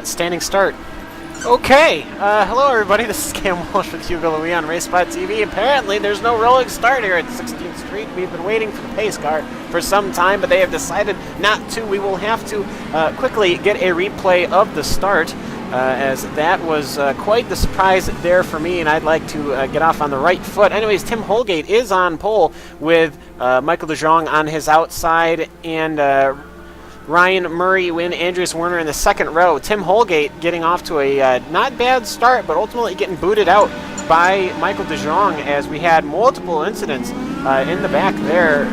standing start. Okay, hello everybody, this is Cam Walsh with Hugo Louie on RaceSpotTV. Apparently there's no rolling start here at 16th Street. We've been waiting for the pace car for some time, but they have decided not to. We will have to quickly get a replay of the start, as that was quite the surprise there for me, and I'd like to get off on the right foot. Anyways, Tim Holgate is on pole with Michael DeJong on his outside, and Ryan Murray and Andreas Werner in the second row. Tim Holgate getting off to a not bad start, but ultimately getting booted out by Michael DeJong, as we had multiple incidents in the back there,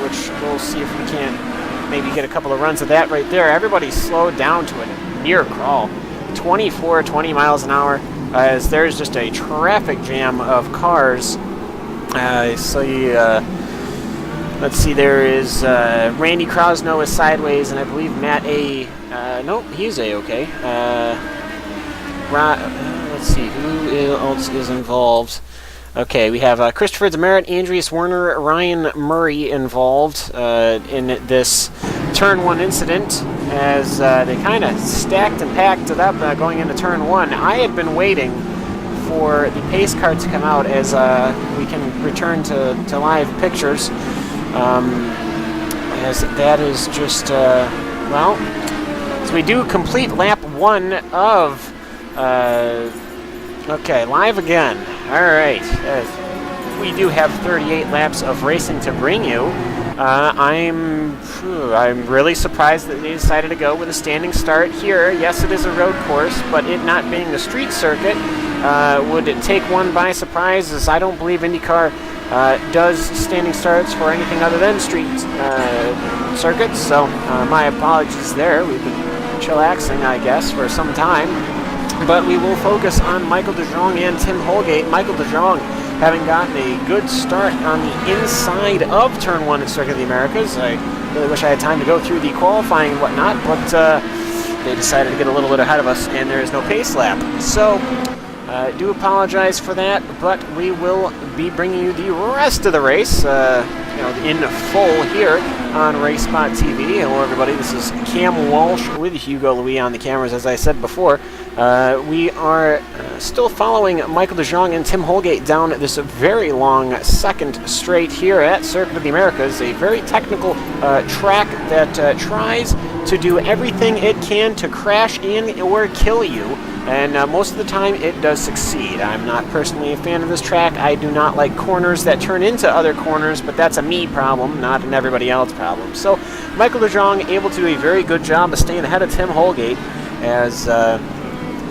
which we'll see if we can't maybe get a couple of runs of that right there. Everybody slowed down to a near crawl. 20 miles an hour, as there's just a traffic jam of cars. Let's see, there is Randy Krosno is sideways, and I believe Matt A. Nope, he's A-okay. Let's see, who else is involved? Okay, we have Christopher Demerit, Andreas Werner, Ryan Murray involved in this turn 1 incident, as they kind of stacked and packed it up going into turn 1. I had been waiting for the pace car to come out as we can return to live pictures. As that is just, well, so we do complete lap 1 of, okay, live again. All right, we do have 38 laps of racing to bring you. I'm really surprised that they decided to go with a standing start here. Yes, it is a road course, but it not being the street circuit would take one by surprise, as I don't believe IndyCar does standing starts for anything other than street circuits, so my apologies there. We've been chillaxing, I guess, for some time, but we will focus on Michael DeJong and Tim Holgate. Michael DeJong having gotten a good start on the inside of Turn 1 at Circuit of the Americas. I really wish I had time to go through the qualifying and whatnot, but they decided to get a little bit ahead of us, and there is no pace lap. So I do apologize for that, but we will be bringing you the rest of the race in full here on RaceSpotTV. Hello, everybody. This is Cam Walsh with Hugo Louie on the cameras, as I said before. We are still following Michael DeJong and Tim Holgate down this very long second straight here at Circuit of the Americas, a very technical track that tries to do everything it can to crash in or kill you. And most of the time it does succeed. I'm not personally a fan of this track. I do not like corners that turn into other corners, but that's a me problem, not an everybody else problem. So Michael DeJong able to do a very good job of staying ahead of Tim Holgate, as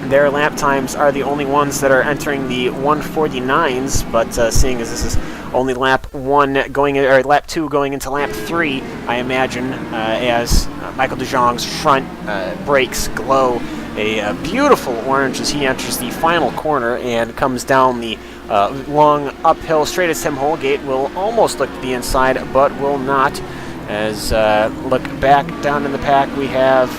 their lap times are the only ones that are entering the 149s, but seeing as this is only lap 1 going, or lap 2 going into lap 3, I imagine, as Michael DeJong's front brakes glow a beautiful orange as he enters the final corner and comes down the long uphill straight, as Tim Holgate will almost look to the inside but will not. As look back down in the pack, we have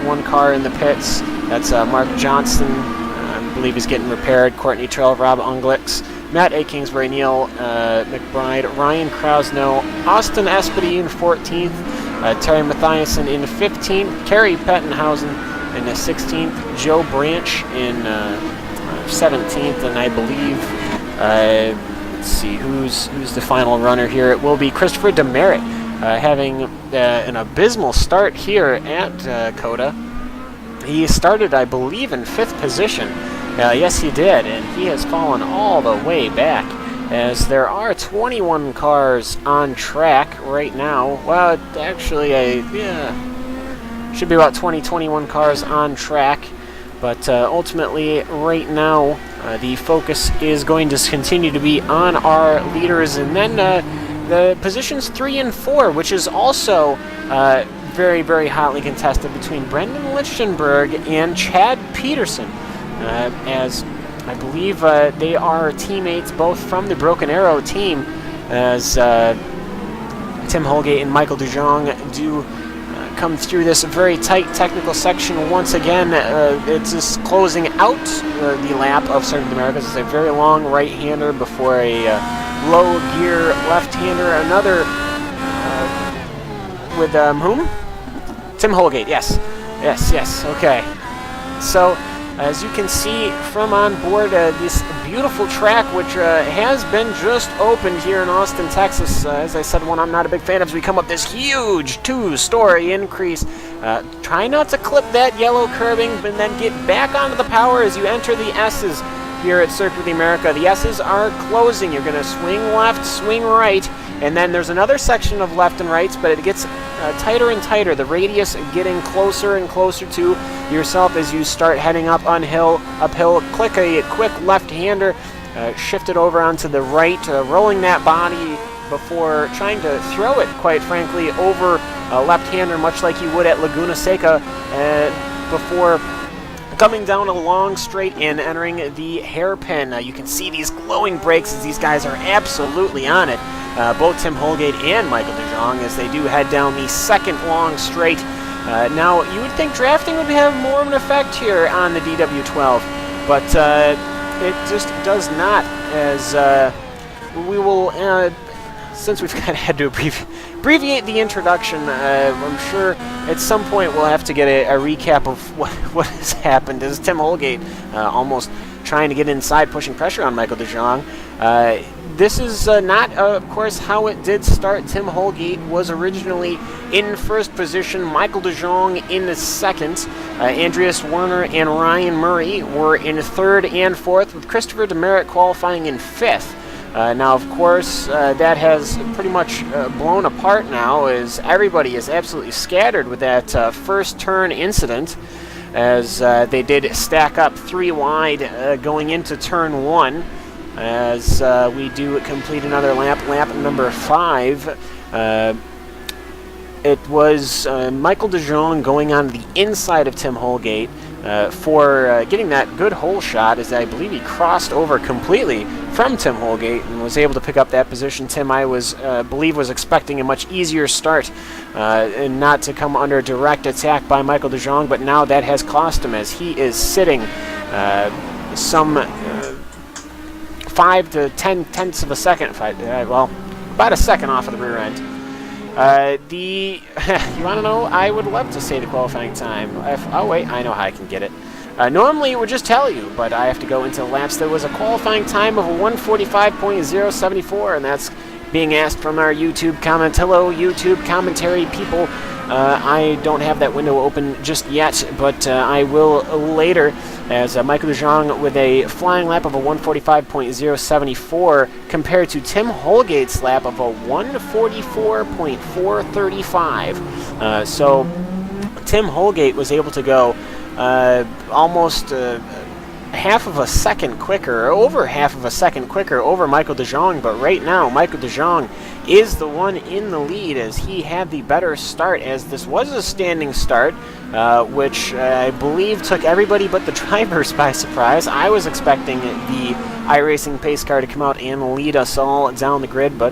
one car in the pits. That's Mark Johnston. I believe he's getting repaired. Courtney Terrell, Rob Unglix, Matt A. Kingsbury, Neil McBride, Ryan Krosno, Austin Espedy in 14th, Terry Mathiasen in 15th, Kerry Pettenhausen in the 16th, Joe Branch in 17th, and I believe, let's see, who's the final runner here? It will be Christopher Demerit, having an abysmal start here at COTA. He started, I believe, in 5th position. Yes, he did, and he has fallen all the way back, as there are 21 cars on track right now. Well, actually, should be about 21 cars on track, but ultimately right now the focus is going to continue to be on our leaders, and then the positions 3 and 4, which is also very, very hotly contested between Brendan Lichtenberg and Chad Peterson, as I believe they are teammates both from the Broken Arrow team, as Tim Holgate and Michael DeJong do come through this very tight technical section once again. It's just closing out the lap of Circuit of the Americas. It's a very long right-hander before a low gear left-hander. Another with whom? Tim Holgate. Yes, okay. So, as you can see from on board this beautiful track, which has been just opened here in Austin, Texas. As I said, one I'm not a big fan of, as we come up this huge 2-story increase. Try not to clip that yellow curbing, and then get back onto the power as you enter the S's here at Circuit of the America. The S's are closing. You're going to swing left, swing right, and then there's another section of left and rights, but it gets tighter and tighter. The radius getting closer and closer to yourself as you start heading uphill. Click a quick left-hander, shift it over onto the right, rolling that body before trying to throw it, quite frankly, over a left-hander, much like you would at Laguna Seca, before coming down a long straight and entering the hairpin. You can see these glowing brakes as these guys are absolutely on it. Both Tim Holgate and Michael DeJong, as they do head down the second long straight. Now, you would think drafting would have more of an effect here on the DW12, but it just does not, as we will, since we've kind of had to abbreviate the introduction, I'm sure at some point we'll have to get a recap of what has happened, as Tim Holgate almost trying to get inside, pushing pressure on Michael DeJong. This is not, of course, how it did start. Tim Holgate was originally in first position, Michael DeJong in the second. Andreas Werner and Ryan Murray were in third and fourth, with Christopher Demerit qualifying in fifth. Now, of course, that has pretty much blown apart now, as everybody is absolutely scattered with that first turn incident, as they did stack up 3 wide going into turn 1. As we do complete another lap number 5. It was Michael DeJong going on the inside of Tim Holgate for getting that good hole shot, as I believe he crossed over completely from Tim Holgate and was able to pick up that position. Tim, I believe, was expecting a much easier start and not to come under direct attack by Michael DeJong, but now that has cost him, as he is sitting some 5 to 10 tenths of a second, well, about a second off of the rear end. You want to know? I would love to say the qualifying time. Oh wait, I know how I can get it. Normally it would just tell you, but I have to go into laps. There was a qualifying time of 1:45.074, and that's being asked from our YouTube comment. Hello, YouTube commentary people. I don't have that window open just yet, but I will later, as Michael DeJong with a flying lap of a 1:45.074 compared to Tim Holgate's lap of a 1:44.435. So Tim Holgate was able to go almost half of a second quicker, or over half of a second quicker over Michael DeJong, but right now Michael DeJong is the one in the lead, as he had the better start, as this was a standing start, which I believe took everybody but the drivers by surprise. I was expecting the iRacing pace car to come out and lead us all down the grid, but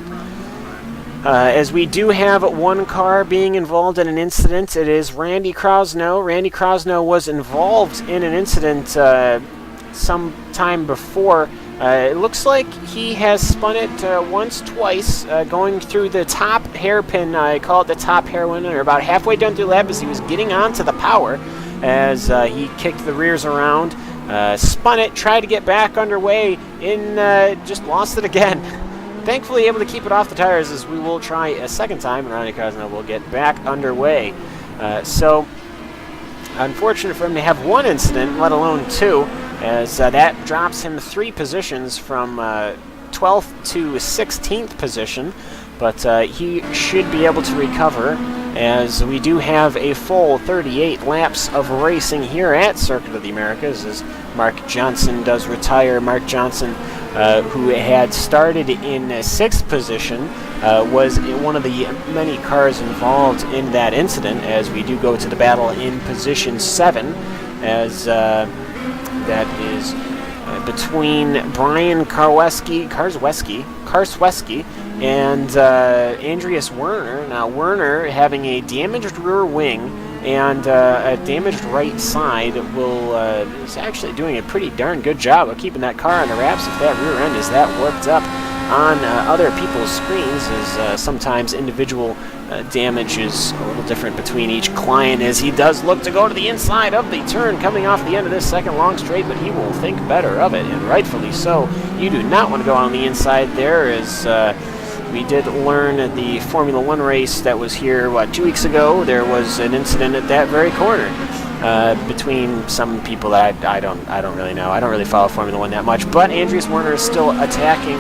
as we do have one car being involved in an incident, it is Randy Krosno. Randy Krosno was involved in an incident some time before. It looks like he has spun it twice, going through the top hairpin. I call it the top hairpin, or about halfway down through the lap as he was getting onto the power, as he kicked the rears around, spun it, tried to get back underway, and just lost it again. Thankfully able to keep it off the tires, as we will try a second time, and Ronnie Krosno will get back underway. So, unfortunate for him to have one incident, let alone 2, as that drops him 3 positions from 12th to 16th position, but he should be able to recover, as we do have a full 38 laps of racing here at Circuit of the Americas, as Mark Johnson does retire. Mark Johnson, who had started in 6th position, was one of the many cars involved in that incident, as we do go to the battle in position 7, as that is between Brian Karsweski and Andreas Werner. Now, Werner, having a damaged rear wing and a damaged right side, is actually doing a pretty darn good job of keeping that car on the wraps if that rear end is that worked up. on other people's screens, as sometimes individual damage is a little different between each client, as he does look to go to the inside of the turn coming off the end of this second long straight, but he will think better of it, and rightfully so. You do not want to go on the inside there, as we did learn at the Formula One race that was here, 2 weeks ago. There was an incident at that very corner between some people that I don't really know. I don't really follow Formula One that much, but Andreas Werner is still attacking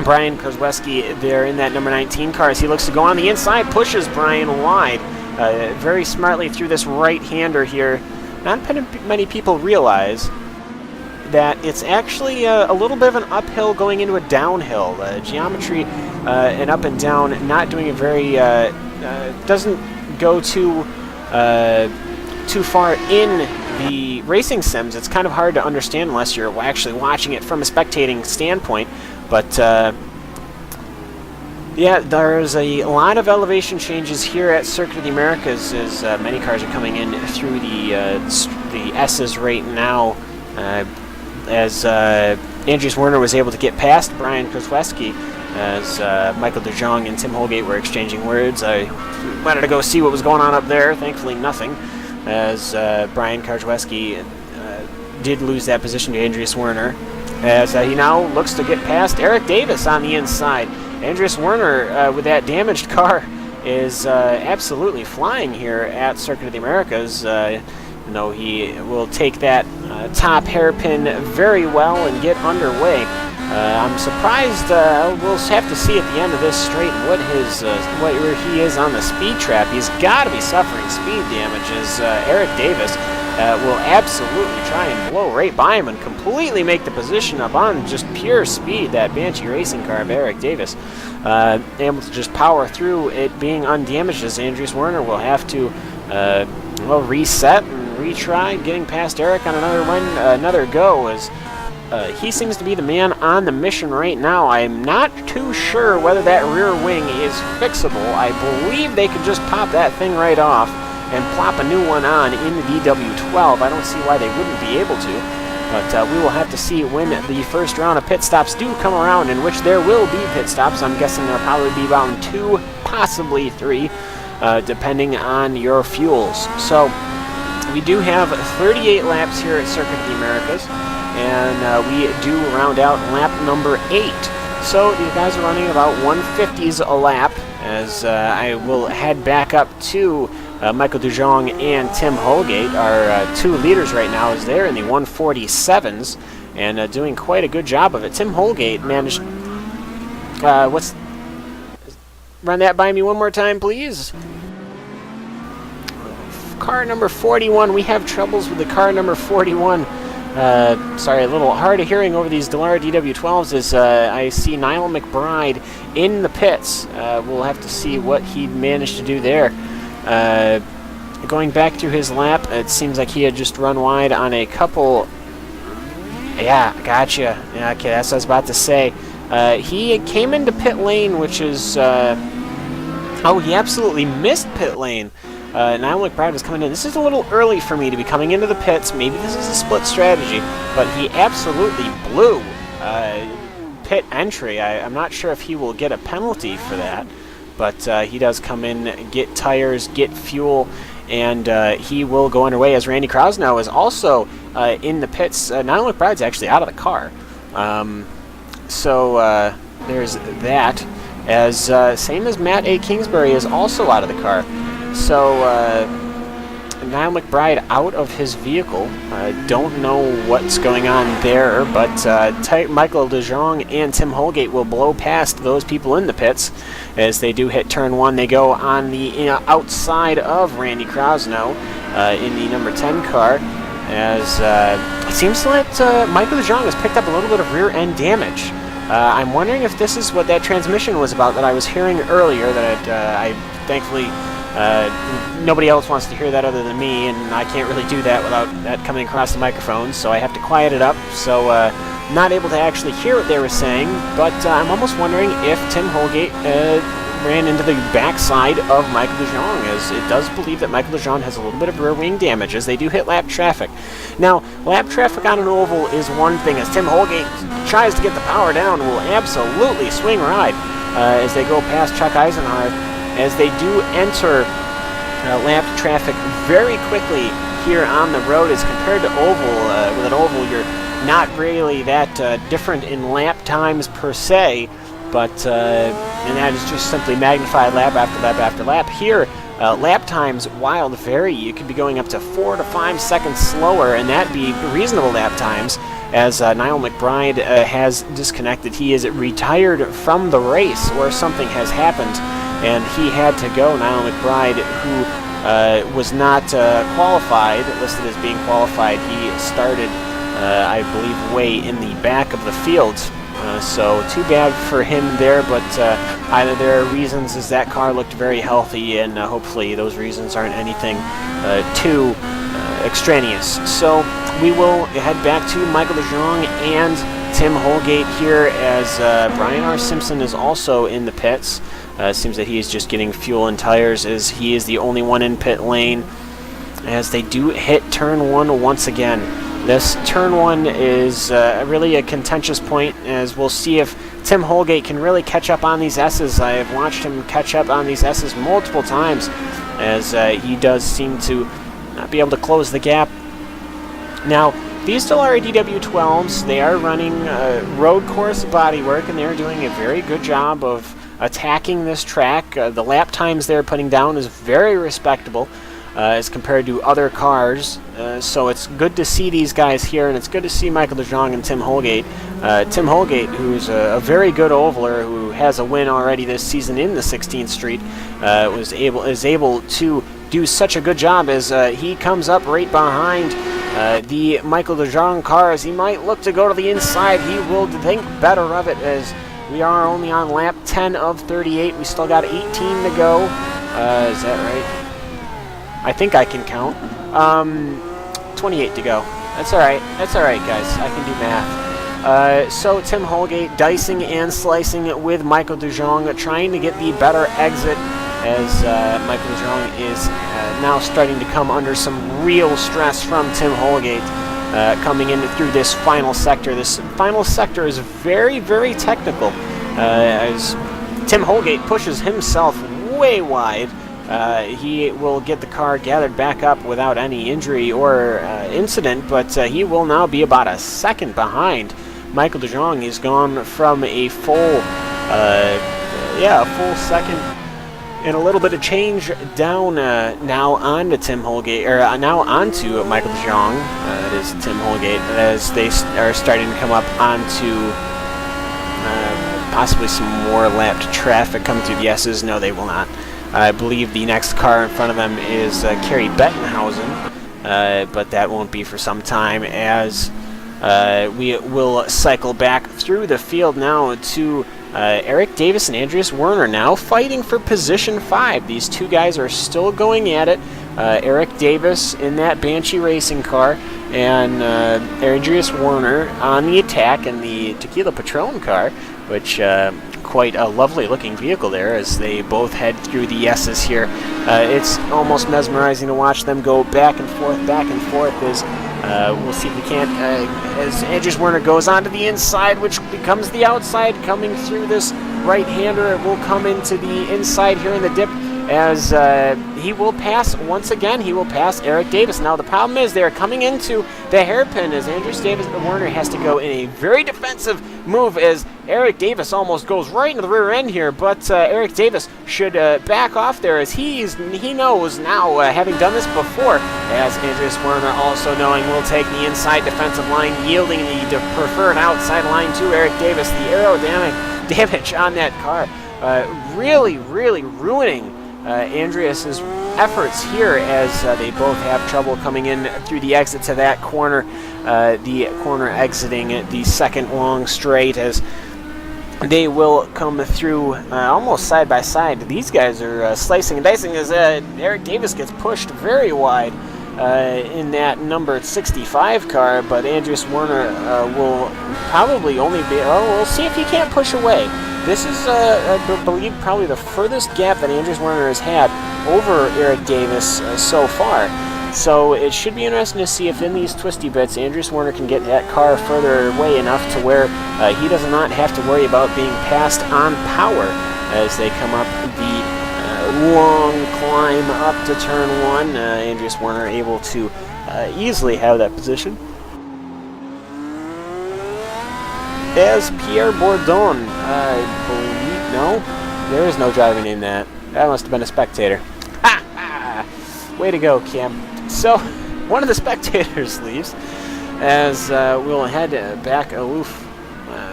Brian Kozłowski there in that number 19 car as he looks to go on the inside, pushes Brian wide very smartly through this right-hander here. Not many people realize that it's actually a little bit of an uphill going into a downhill. Geometry and up and down, not doing a very, doesn't go too far in the racing sims. It's kind of hard to understand unless you're actually watching it from a spectating standpoint. But yeah, there's a lot of elevation changes here at Circuit of the Americas, as many cars are coming in through the S's right now. As Andreas Werner was able to get past Brian Kozłowski, as Michael De Jong and Tim Holgate were exchanging words. I wanted to go see what was going on up there. Thankfully, nothing, as Brian Kozłowski did lose that position to Andreas Werner, as he now looks to get past Eric Davis on the inside. Andreas Werner, with that damaged car, is absolutely flying here at Circuit of the Americas. No, he will take that top hairpin very well and get underway. I'm surprised. We'll have to see at the end of this straight what where he is on the speed trap. He's got to be suffering speed damage, as Eric Davis will absolutely try and blow right by him and completely make the position up on just pure speed. That Banshee racing car of Eric Davis, able to just power through it being undamaged, as Andreas Werner will have to reset and retry getting past Eric on another go, as he seems to be the man on the mission right now. I'm not too sure whether that rear wing is fixable. I believe they could just pop that thing right off and plop a new one on in the DW12. I don't see why they wouldn't be able to, but we will have to see when the first round of pit stops do come around, in which there will be pit stops. I'm guessing there'll probably be around 2, possibly 3, depending on your fuels. So we do have 38 laps here at Circuit of the Americas, and we do round out lap number 8. So these guys are running about 150s a lap, as I will head back up to Michael De Jong and Tim Holgate, our 2 leaders right now, as they're in the 147s and doing quite a good job of it. Tim Holgate managed... Run that by me one more time, please. Car number 41. We have troubles with the car number 41. Sorry, a little hard of hearing over these Dallara DW12s, as I see Niall McBride in the pits. We'll have to see what he managed to do there. Going back through his lap, it seems like he had just run wide on a couple... Yeah, gotcha. Yeah, okay, that's what I was about to say. He came into pit lane, which is... Oh, he absolutely missed pit lane. Niall McBride was coming in. This is a little early for me to be coming into the pits. Maybe this is a split strategy, but he absolutely blew pit entry. I'm not sure if he will get a penalty for that, but he does come in, get tires, get fuel, and he will go underway, as Randy Krasnow is also in the pits. Niall McBride's actually out of the car. So there's that. As same as Matt A. Kingsbury is also out of the car. So Niall McBride out of his vehicle. Don't know what's going on there, but Michael De Jong and Tim Holgate will blow past those people in the pits. As they do hit turn 1, they go on the outside of Randy Krasnow in the number 10 car. As it seems that Michael De Jong has picked up a little bit of rear end damage. I'm wondering if this is what that transmission was about that I was hearing earlier, that I thankfully nobody else wants to hear that other than me, and I can't really do that without that coming across the microphone, so I have to quiet it up. So not able to actually hear what they were saying, but I'm almost wondering if Tim Holgate ran into the backside of Michael DeJong, as it does believe that Michael DeJong has a little bit of rear wing damage as they do hit lap traffic. Now, lap traffic on an oval is one thing, as Tim Holgate tries to get the power down, will absolutely swing right as they go past Chuck Eisenhardt, as they do enter lap traffic very quickly here on the road as compared to oval. With an oval, you're not really that different in lap times per se, but and that is just simply magnified lap after lap after lap. Here, lap times, while vary, you could be going up to 4 to 5 seconds slower, and that'd be reasonable lap times, as Niall McBride has disconnected. He is retired from the race, or something has happened, and he had to go. Niall McBride, who was not qualified, listed as being qualified, he started, I believe, way in the back of the field. So too bad for him there, but either there are reasons as that car looked very healthy, and hopefully those reasons aren't anything too extraneous. So we will head back to Michael DeJong and Tim Holgate here, as Brian R. Simpson is also in the pits. Seems that he is just getting fuel and tires, as he is the only one in pit lane, as they do hit turn 1 once again. This turn 1 is really a contentious point, as we'll see if Tim Holgate can really catch up on these S's. I have watched him catch up on these S's multiple times, as he does seem to not be able to close the gap. Now, these still are DW12s. They are running road course bodywork, and they're doing a very good job of attacking this track. The lap times they're putting down is very respectable as compared to other cars. So it's good to see these guys here, and it's good to see Michael DeJong and Tim Holgate. Tim Holgate, who's a very good ovaler, who has a win already this season in the 16th Street, is able to do such a good job, as he comes up right behind the Michael DeJong car. As he might look to go to the inside, he will think better of it, as we are only on lap 10 of 38. We still got 18 to go. Is that right? I think I can count. 28 to go. That's alright. That's alright, guys. I can do math. So Tim Holgate dicing and slicing with Michael DeJong, trying to get the better exit, as Michael DeJong is now starting to come under some real stress from Tim Holgate coming in through this final sector. This final sector is very, very technical, as Tim Holgate pushes himself way wide. He will get the car gathered back up without any injury or incident, but he will now be about a second behind Michael DeJong. He's gone from a full second and a little bit of change down now onto Tim Holgate, or now onto Michael DeJong. That is Tim Holgate, as they are starting to come up onto possibly some more lapped traffic coming through the S's. No, they will not. I believe the next car in front of them is Kerry Bettenhausen, but that won't be for some time, as we will cycle back through the field now to Eric Davis and Andreas Werner, now fighting for position 5. These two guys are still going at it. Eric Davis in that Banshee racing car, and Andreas Werner on the attack in the Tequila Patron car, which quite a lovely looking vehicle there, as they both head through the S's here. It's almost mesmerizing to watch them go back and forth, as we'll see if we can't, as Andreas Werner goes onto the inside, which becomes the outside, coming through this right-hander. It will come into the inside here in the dip, as he will pass, once again, he will pass Eric Davis. Now the problem is they're coming into the hairpin, as Andreas Werner has to go in a very defensive move, as Eric Davis almost goes right into the rear end here, but Eric Davis should back off there, as he knows now, having done this before, as Andreas Werner also knowing will take the inside defensive line, yielding the preferred outside line to Eric Davis. The aerodynamic damage on that car really ruining Andreas's efforts here, as they both have trouble coming in through the exit to that corner, the corner exiting the second long straight, as they will come through almost side by side. These guys are slicing and dicing, as Eric Davis gets pushed very wide in that number 65 car, but Andreas Werner will probably only be, we'll see if he can't push away. This is, I believe, probably the furthest gap that Andreas Werner has had over Eric Davis so far. So it should be interesting to see if in these twisty bits, Andreas Werner can get that car further away enough to where he does not have to worry about being passed on power as they come up the long climb up to turn 1. Andreas Werner able to easily have that position. As Pierre Bourdon, I believe, no, there is no driver named that. That must have been a spectator. Ha ha! Way to go, Cam. So, one of the spectators leaves as we'll head back aloof,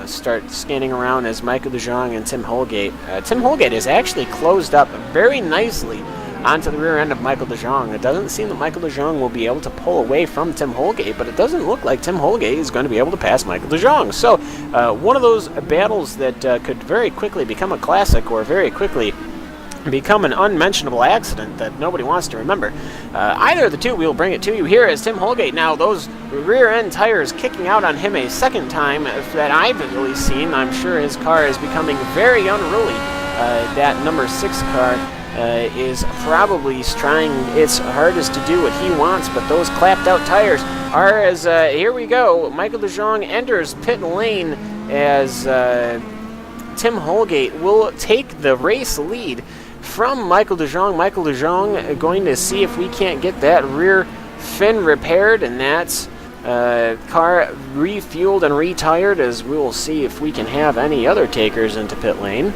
start scanning around as Michael De Jong and Tim Holgate. Tim Holgate is actually closed up very nicely onto the rear end of Michael De Jong. It doesn't seem that Michael De Jong will be able to pull away from Tim Holgate, but it doesn't look like Tim Holgate is going to be able to pass Michael De Jong. So, one of those battles that could very quickly become a classic or very quickly become an unmentionable accident that nobody wants to remember. Either of the two, we'll bring it to you here as Tim Holgate now, those rear end tires kicking out on him a second time that I've really seen. I'm sure his car is becoming very unruly. That number 6 car is probably trying its hardest to do what he wants, but those clapped out tires are as, here we go, Michael De Jong enters pit lane as Tim Holgate will take the race lead from Michael De Jong. Michael De Jong going to see if we can't get that rear fin repaired, and that's car refueled and retired, as we will see if we can have any other takers into pit lane.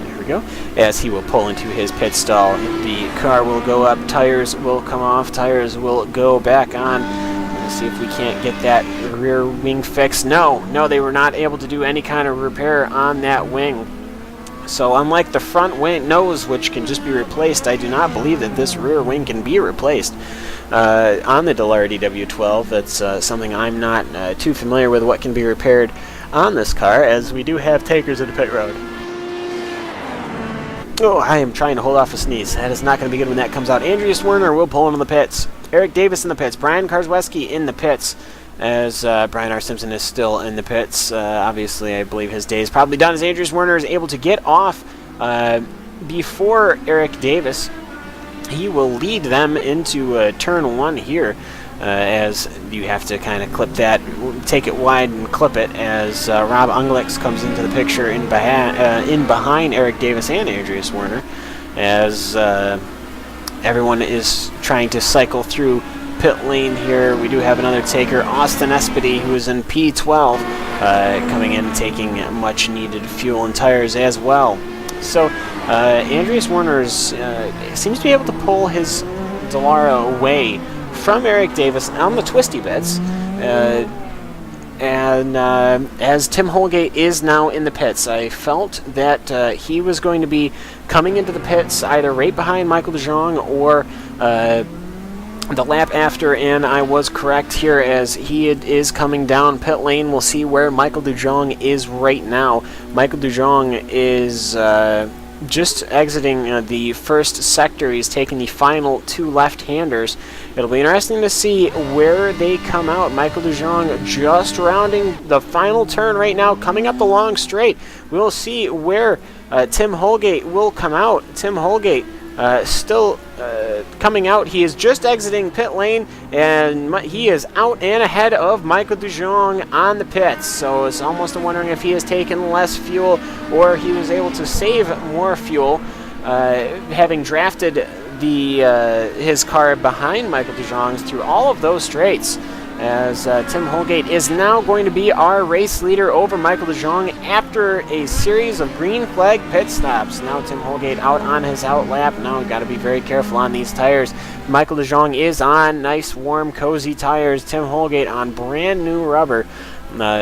There we go. As he will pull into his pit stall, the car will go up, tires will come off, tires will go back on. Let's see if we can't get that rear wing fixed. No, they were not able to do any kind of repair on that wing. So unlike the front wing nose, which can just be replaced, I do not believe that this rear wing can be replaced on the Dallara DW12. That's something I'm not too familiar with what can be repaired on this car, as we do have takers in the pit road. Oh, I am trying to hold off a sneeze. That is not going to be good when that comes out. Andreas Werner will pull into the pits. Eric Davis in the pits. Brian Karzweski in the pits, as Brian R. Simpson is still in the pits. Obviously, I believe his day is probably done, as Andreas Werner is able to get off before Eric Davis. He will lead them into turn 1 here, as you have to kind of clip that, take it wide and clip it, as Rob Unglix comes into the picture in behind Eric Davis and Andreas Werner, as everyone is trying to cycle through pit lane here. We do have another taker, Austin Espedy, who is in P12, coming in and taking much needed fuel and tires as well. So Andreas Werner seems to be able to pull his Dallara away from Eric Davis on the twisty bits, and as Tim Holgate is now in the pits, I felt that he was going to be coming into the pits either right behind Michael De Jong or the lap after, and I was correct here as he is coming down pit lane. We'll see where Michael De Jong is right now. Michael De Jong is just exiting the first sector. He's taking the final 2 left-handers. It'll be interesting to see where they come out. Michael De Jong just rounding the final turn right now, coming up the long straight. We'll see where Tim Holgate will come out. Tim Holgate still coming out. He is just exiting pit lane, and he is out and ahead of Michael De Jong on the pits. So it's almost wondering if he has taken less fuel or he was able to save more fuel, having drafted his car behind Michael De Jong's through all of those straights, as Tim Holgate is now going to be our race leader over Michael De Jong after a series of green flag pit stops. Now Tim Holgate out on his out lap. Now we've got to be very careful on these tires. Michael De Jong is on nice, warm, cozy tires. Tim Holgate on brand new rubber.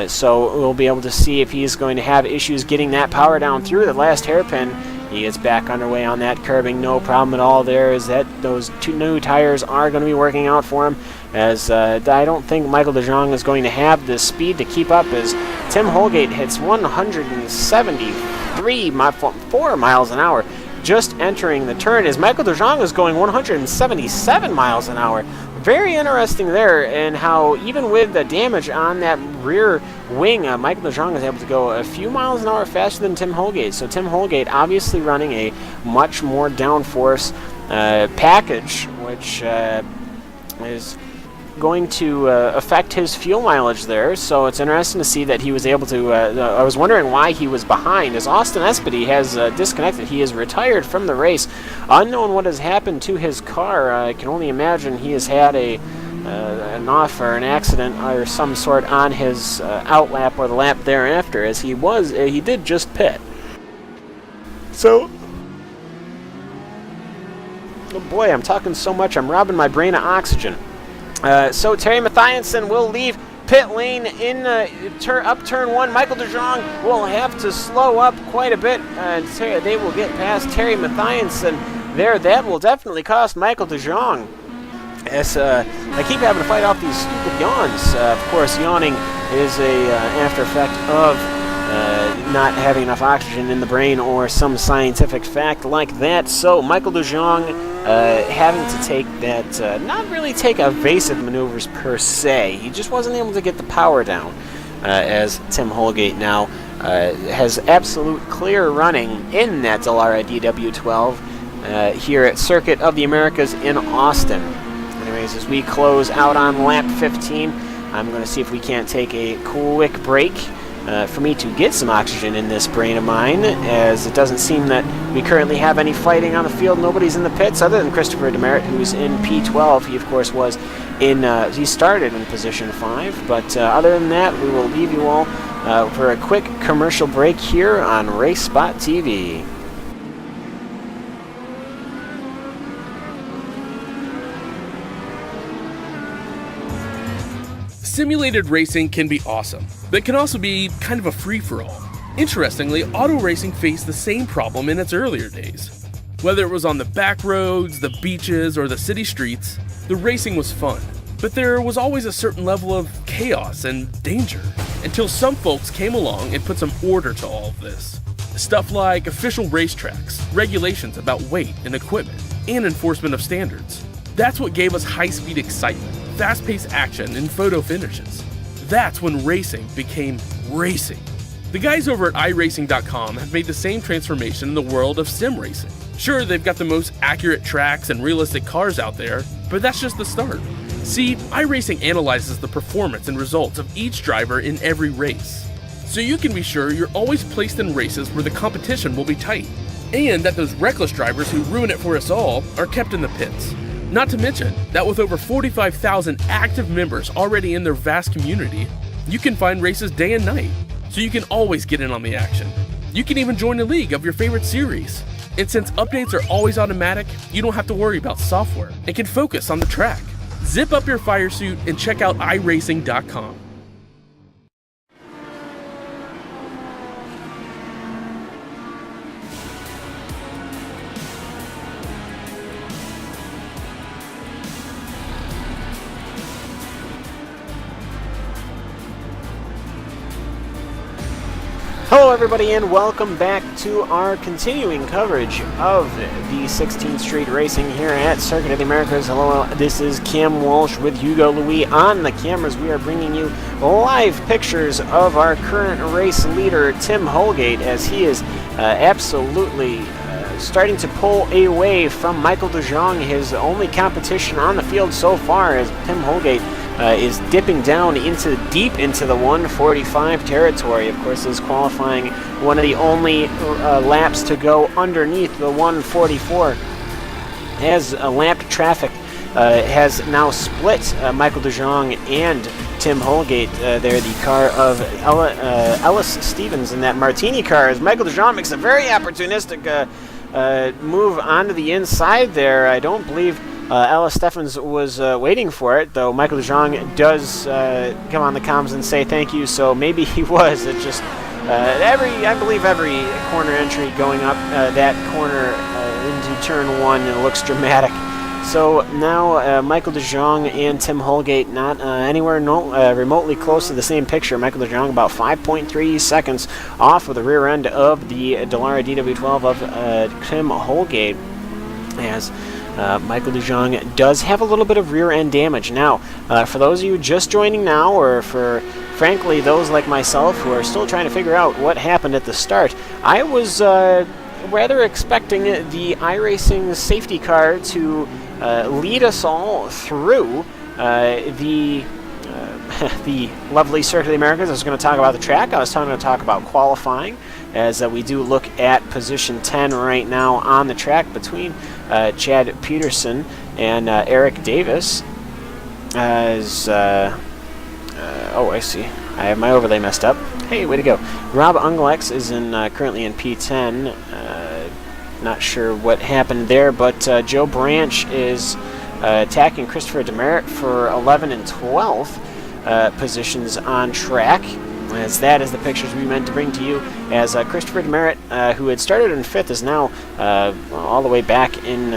So we'll be able to see if he's going to have issues getting that power down through the last hairpin. He is back underway on that curbing, no problem at all there, is that those 2 new tires are going to be working out for him, as I don't think Michael De Jong is going to have the speed to keep up, as Tim Holgate hits 173.4 miles an hour. just entering the turn, as Michael DeJong was going 177 miles an hour. Very interesting there, and how even with the damage on that rear wing, Michael DeJong was able to go a few miles an hour faster than Tim Holgate. So Tim Holgate obviously running a much more downforce package, which is going to affect his fuel mileage there. So it's interesting to see that he was able to, I was wondering why he was behind, as Austin Espedy has disconnected. He is retired from the race. Unknown what has happened to his car. I can only imagine he has had an off or an accident or some sort on his out lap or the lap thereafter, as he did just pit. So, oh boy, I'm talking so much, I'm robbing my brain of oxygen. So Terry Mathiasen will leave pit lane in up turn 1. Michael DeJong will have to slow up quite a bit. They will get past Terry Mathiasen there. That will definitely cost Michael DeJong, as I keep having to fight off these stupid yawns. Of course, yawning is a after effect of not having enough oxygen in the brain or some scientific fact like that. So Michael DeJong having to take that, not really take evasive maneuvers per se. He just wasn't able to get the power down, as Tim Holgate now has absolute clear running in that Dallara DW12 here at Circuit of the Americas in Austin. Anyways, as we close out on lap 15, I'm going to see if we can't take a quick break for me to get some oxygen in this brain of mine, as it doesn't seem that we currently have any fighting on the field. Nobody's in the pits other than Christopher Demerit, who's in P12. He, of course, was in, he started in position 5, but other than that, we will leave you all for a quick commercial break here on RaceSpotTV. Simulated racing can be awesome, but can also be kind of a free-for-all. Interestingly, auto racing faced the same problem in its earlier days. Whether it was on the back roads, the beaches, or the city streets, the racing was fun. But there was always a certain level of chaos and danger, until some folks came along and put some order to all of this. Stuff like official racetracks, regulations about weight and equipment, and enforcement of standards. That's what gave us high-speed excitement, fast-paced action, and photo finishes. That's when racing became racing. The guys over at iRacing.com have made the same transformation in the world of sim racing. Sure, they've got the most accurate tracks and realistic cars out there, but that's just the start. See, iRacing analyzes the performance and results of each driver in every race, so you can be sure you're always placed in races where the competition will be tight, and that those reckless drivers who ruin it for us all are kept in the pits. Not to mention that with over 45,000 active members already in their vast community, you can find races day and night, so you can always get in on the action. You can even join a league of your favorite series. And since updates are always automatic, you don't have to worry about software and can focus on the track. Zip up your fire suit and check out iRacing.com. Hello everybody, and welcome back to our continuing coverage of the 16th Street Racing here at Circuit of the Americas. Hello, this is Cam Walsh with Hugo Louis on the cameras. We are bringing you live pictures of our current race leader, Tim Holgate, as he is absolutely starting to pull away from Michael DeJong, his only competition on the field so far, as Tim Holgate is dipping down deep into the 145 territory. Of course, is qualifying one of the only laps to go underneath the 144, as lap traffic has now split Michael DeJong and Tim Holgate. They're the car of Ellis Stevens in that Martini car, as Michael DeJong makes a very opportunistic move onto the inside there. I don't believe Ellis Stevens was waiting for it, though Michael DeJong does come on the comms and say thank you, so maybe he was. It's just I believe every corner entry going up that corner into turn 1, it looks dramatic. So now Michael DeJong and Tim Holgate not anywhere remotely close to the same picture. Michael DeJong about 5.3 seconds off of the rear end of the Dallara DW12 of Tim Holgate, as Michael DeJong does have a little bit of rear end damage. Now, for those of you just joining now, or for frankly those like myself who are still trying to figure out what happened at the start, I was rather expecting the iRacing safety car to lead us all through the lovely Circuit of the Americas. I was going to talk about the track. I was going to talk about qualifying, as we do look at position 10 right now on the track between Chad Peterson and Eric Davis. As oh, I see. I have my overlay messed up. Hey, way to go. Rob Unglex is currently in P10. Not sure what happened there, but Joe Branch is attacking Christopher Demerit for 11 and 12th positions on track. As that is the pictures we meant to bring to you, as Christopher Demerit, who had started in 5th, is now all the way back in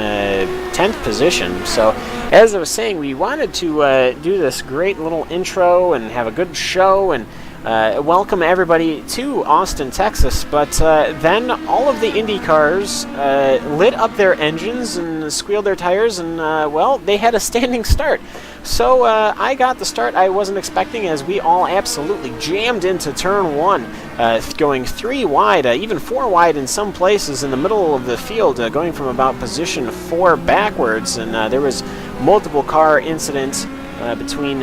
10th position. So, as I was saying, we wanted to do this great little intro and have a good show and welcome everybody to Austin, Texas, but then all of the Indy cars lit up their engines and squealed their tires, and well, they had a standing start. So I got the start I wasn't expecting, as we all absolutely jammed into turn 1, going 3 wide, even 4 wide in some places in the middle of the field, going from about position 4 backwards, and there was multiple car incidents between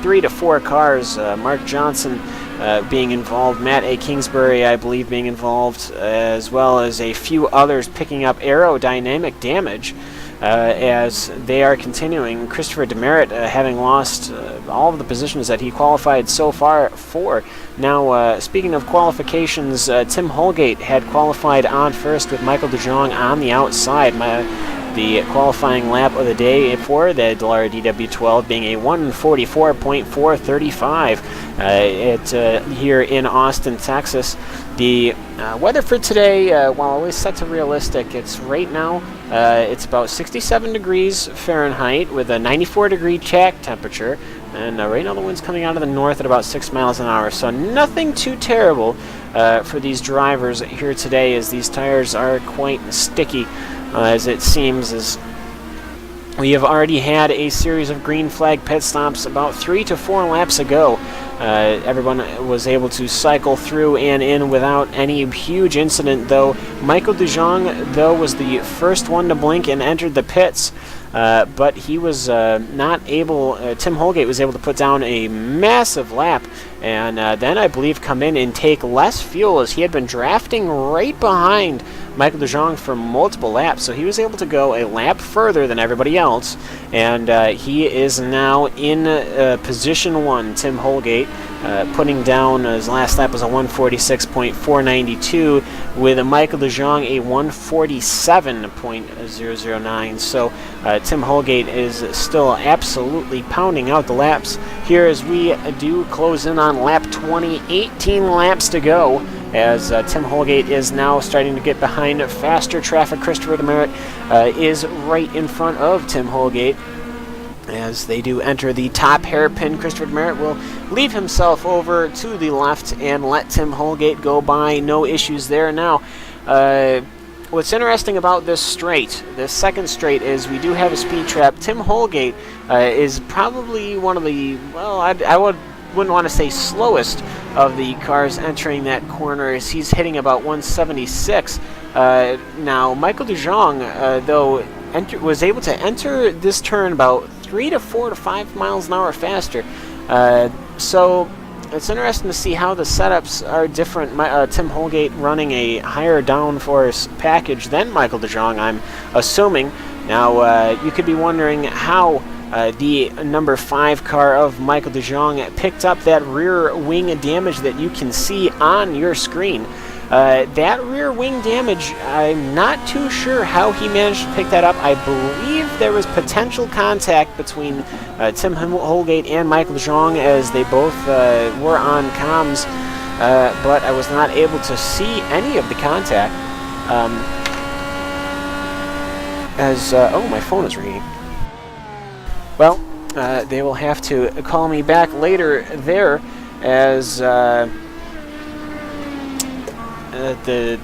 3 to 4 cars. Mark Johnson being involved, Matt A. Kingsbury, I believe, being involved, as well as a few others picking up aerodynamic damage as they are continuing. Christopher Demerit having lost all of the positions that he qualified so far for. Now, speaking of qualifications, Tim Holgate had qualified on first with Michael DeJong on the outside. The qualifying lap of the day for the Dallara DW12 being a 1:44.435 here in Austin, Texas. The weather for today, while always set to realistic, it's right now it's about 67 degrees Fahrenheit with a 94-degree track temperature, and right now the wind's coming out of the north at about 6 miles an hour. So nothing too terrible for these drivers here today, as these tires are quite sticky. As it seems, as we have already had a series of green flag pit stops about 3 to 4 laps ago. Everyone was able to cycle through and in without any huge incident, though. Michael DeJong, though, was the first one to blink and entered the pits, but he was not able, Tim Holgate was able to put down a massive lap, and then I believe come in and take less fuel, as he had been drafting right behind Michael DeJong for multiple laps, so he was able to go a lap further than everybody else, and he is now in position 1. Tim Holgate putting down, his last lap was a 146.492, with Michael DeJong a 147.009. So Tim Holgate is still absolutely pounding out the laps here as we do close in on lap 20, 18 laps to go, as Tim Holgate is now starting to get behind faster traffic. Christopher Demerit is right in front of Tim Holgate. As they do enter the top hairpin, Christopher Demerit will leave himself over to the left and let Tim Holgate go by. No issues there. Now, what's interesting about this straight, this second straight, is we do have a speed trap. Tim Holgate is probably one of the, well, wouldn't want to say slowest of the cars entering that corner, as he's hitting about 176. Now, Michael DeJong, though, was able to enter this turn about 3 to 4 to 5 miles an hour faster. So it's interesting to see how the setups are different. Tim Holgate running a higher downforce package than Michael DeJong, I'm assuming. Now, you could be wondering how the number 5 car of Michael DeJong picked up that rear wing damage that you can see on your screen. That rear wing damage, I'm not too sure how he managed to pick that up. I believe there was potential contact between Tim Holgate and Michael DeJong, as they both were on comms, but I was not able to see any of the contact. Oh, my phone is ringing. Well, they will have to call me back later there as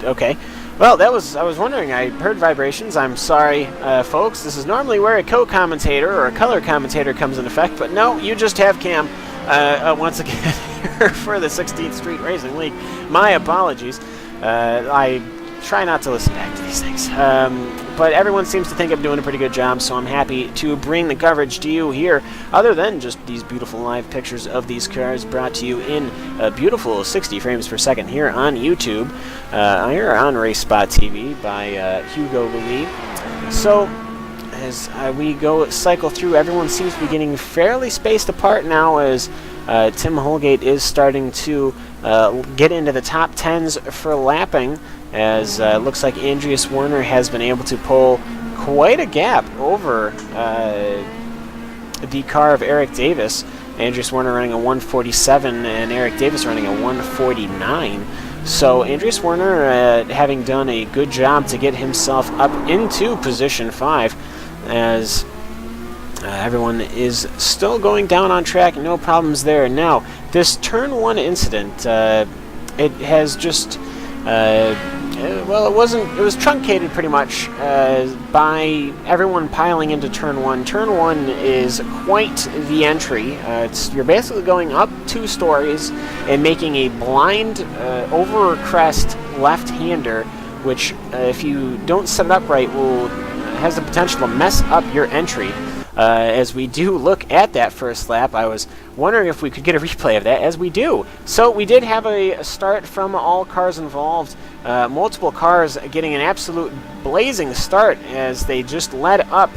okay. Well, I was wondering, I heard vibrations. I'm sorry, folks. This is normally where a co-commentator or a color commentator comes in effect, but no, you just have Cam once again here for the 16th Street Racing League. My apologies. I try not to listen back to these things. But everyone seems to think I'm doing a pretty good job, so I'm happy to bring the coverage to you here, other than just these beautiful live pictures of these cars brought to you in beautiful 60 frames per second here on YouTube, here on RaceSpotTV by Hugo Louis. So, as we go cycle through, everyone seems to be getting fairly spaced apart now as Tim Holgate is starting to get into the top 10s for lapping, as it looks like Andreas Werner has been able to pull quite a gap over the car of Eric Davis. Andreas Werner running a 147 and Eric Davis running a 149. So Andreas Werner having done a good job to get himself up into position 5, as everyone is still going down on track, no problems there. Now, this turn 1 incident, it has just, well, it was truncated pretty much by everyone piling into turn 1. Turn 1 is quite the entry. You're basically going up 2 stories and making a blind over crest left-hander, which, if you don't set it up right, has the potential to mess up your entry. As we do look at that first lap, I was wondering if we could get a replay of that, as we do. So we did have a start from all cars involved. Multiple cars getting an absolute blazing start as they just led up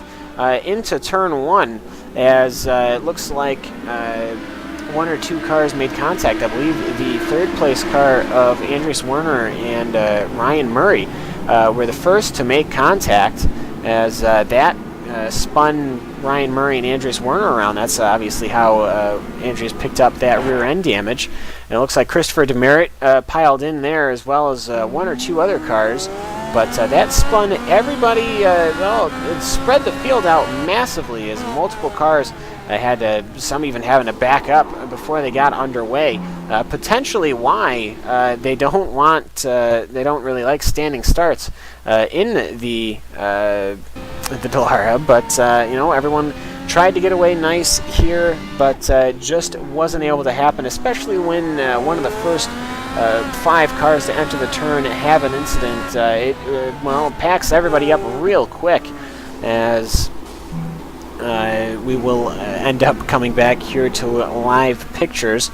into turn 1, as it looks like 1 or 2 cars made contact. I believe the third place car of Andreas Werner and Ryan Murray were the first to make contact, as that spun Ryan Murray and Andreas Werner around. That's obviously how Andreas picked up that rear end damage. And it looks like Christopher Demerit piled in there, as well as 1 or 2 other cars. But that spun everybody, well, it spread the field out massively, as multiple cars had some even having to back up before they got underway. Potentially why they don't really like standing starts in the Dallara, but everyone tried to get away nice here, but just wasn't able to happen, especially when one of the first 5 cars to enter the turn have an incident. It packs everybody up real quick, as we will end up coming back here to live pictures.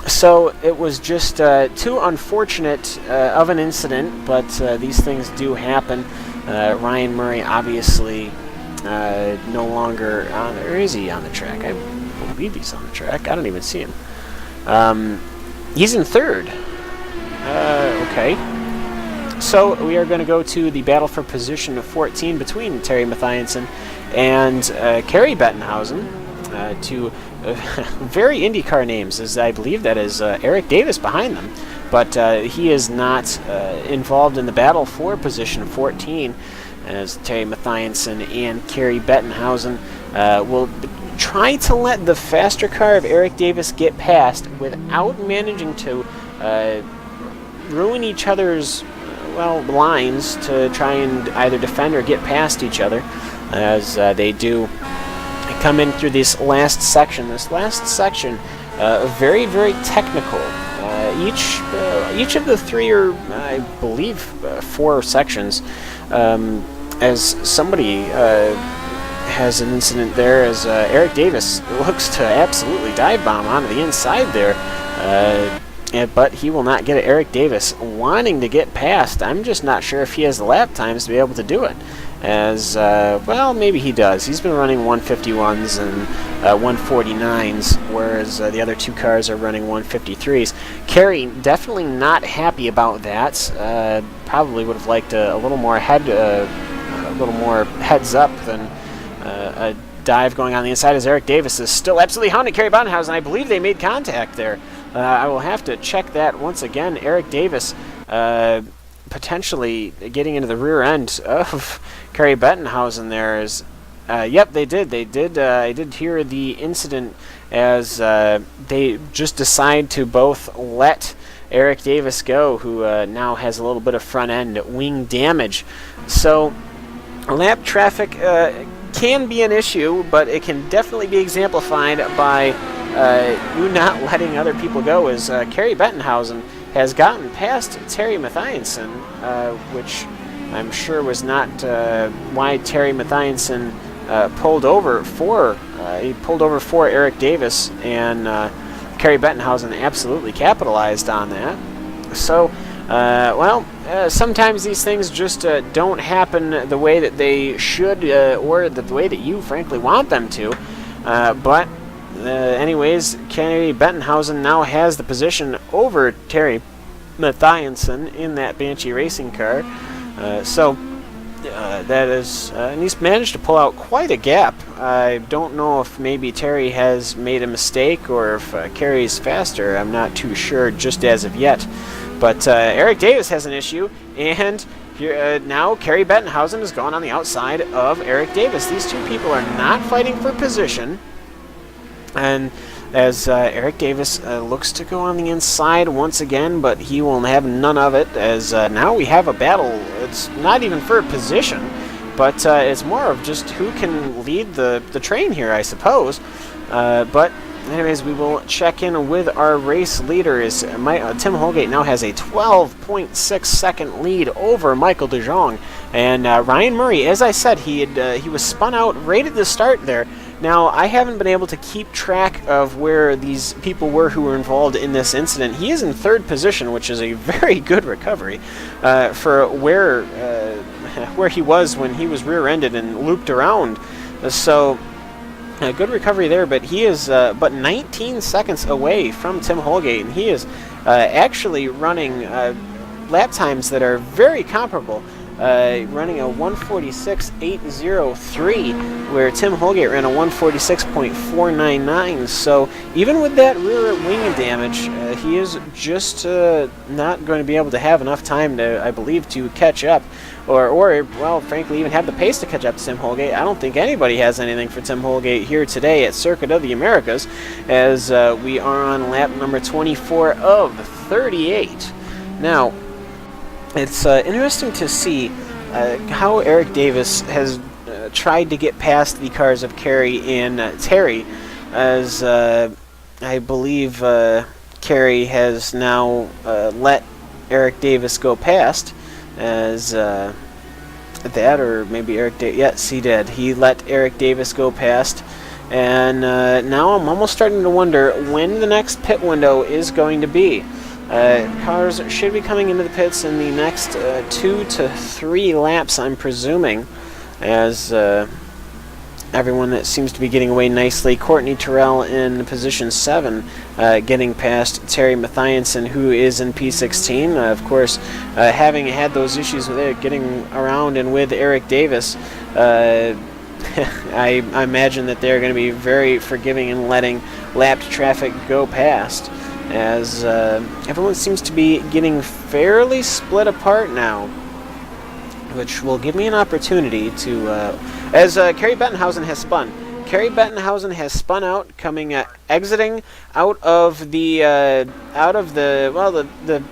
So it was just too unfortunate of an incident, but these things do happen. Ryan Murray obviously no longer on, or is he on the track? I believe he's on the track. I don't even see him. He's in third. Okay. So we are going to go to the battle for position 14 between Terry Mathiasen and Kerry Bettenhausen. Two very IndyCar names, as I believe that is Eric Davis behind them. But he is not involved in the battle for position 14, as Terry Mathiasen and Kerry Bettenhausen will try to let the faster car of Eric Davis get past without managing to ruin each other's lines to try and either defend or get past each other, as they do come in through this last section. This last section, very, very technical. Each of the 3 or I believe 4 sections, as somebody has an incident there, as Eric Davis looks to absolutely dive bomb onto the inside there. But he will not get it. Eric Davis wanting to get past. I'm just not sure if he has the lap times to be able to do it. As, maybe he does. He's been running 151s and 149s, whereas the other 2 cars are running 153s. Kerry definitely not happy about that. Probably would have liked a little more heads up than a dive going on the inside, as Eric Davis is still absolutely hounding Kerry Bettenhausen. I believe they made contact there. I will have to check that once again. Eric Davis potentially getting into the rear end of Kerry Bettenhausen there, is Yep, they did. They did. I did hear the incident as they just decide to both let Eric Davis go, who now has a little bit of front end wing damage. So lap traffic can be an issue, but it can definitely be exemplified by you not letting other people go, as Kerry Bettenhausen has gotten past Terry Mathiasen, which I'm sure was not why Terry Mathiasen pulled over for Eric Davis, and Kerry Bettenhausen absolutely capitalized on that. So, sometimes these things just don't happen the way that they should, or the way that you frankly want them to. But anyways, Kerry Bettenhausen now has the position over Terry Mathiasen in that Banshee racing car. That is, and he's managed to pull out quite a gap. I don't know if maybe Terry has made a mistake or if Kerry's faster. I'm not too sure just as of yet. But Eric Davis has an issue, and now Kerry Bettenhausen has gone on the outside of Eric Davis. These two people are not fighting for position, and as Eric Davis looks to go on the inside once again, but he will have none of it, as now we have a battle. It's not even for position, but it's more of just who can lead the train here, I suppose. But anyways, we will check in with our race leader. Tim Holgate now has a 12.6 second lead over Michael De Jong. And Ryan Murray, as I said, he was spun out right at the start there. Now, I haven't been able to keep track of where these people were who were involved in this incident. He is in third position, which is a very good recovery for where he was when he was rear-ended and looped around. So, a good recovery there, but he is but 19 seconds away from Tim Holgate, and he is actually running lap times that are very comparable. Running a 1:46.803, where Tim Holgate ran a 1:46.499. So even with that rear wing damage, he is just not going to be able to have enough time to, I believe, to catch up, or well, frankly, even have the pace to catch up to Tim Holgate. I don't think anybody has anything for Tim Holgate here today at Circuit of the Americas, as we are on lap number 24 of 38. Now, it's interesting to see how Eric Davis has tried to get past the cars of Kerry and Terry, as I believe Kerry has now let Eric Davis go past, as that, or maybe Eric Davis, yes, he did. He let Eric Davis go past, and now I'm almost starting to wonder when the next pit window is going to be. Cars should be coming into the pits in the next 2 to 3 laps, I'm presuming, as everyone that seems to be getting away nicely. Courtney Terrell in position 7, getting past Terry Mathiasen, who is in P16. Of course, having had those issues with it, getting around and with Eric Davis, I imagine that they're going to be very forgiving in letting lapped traffic go past, as everyone seems to be getting fairly split apart now, which will give me an opportunity to, as Kerry Bettenhausen has spun. Kerry Bettenhausen has spun out, exiting out of the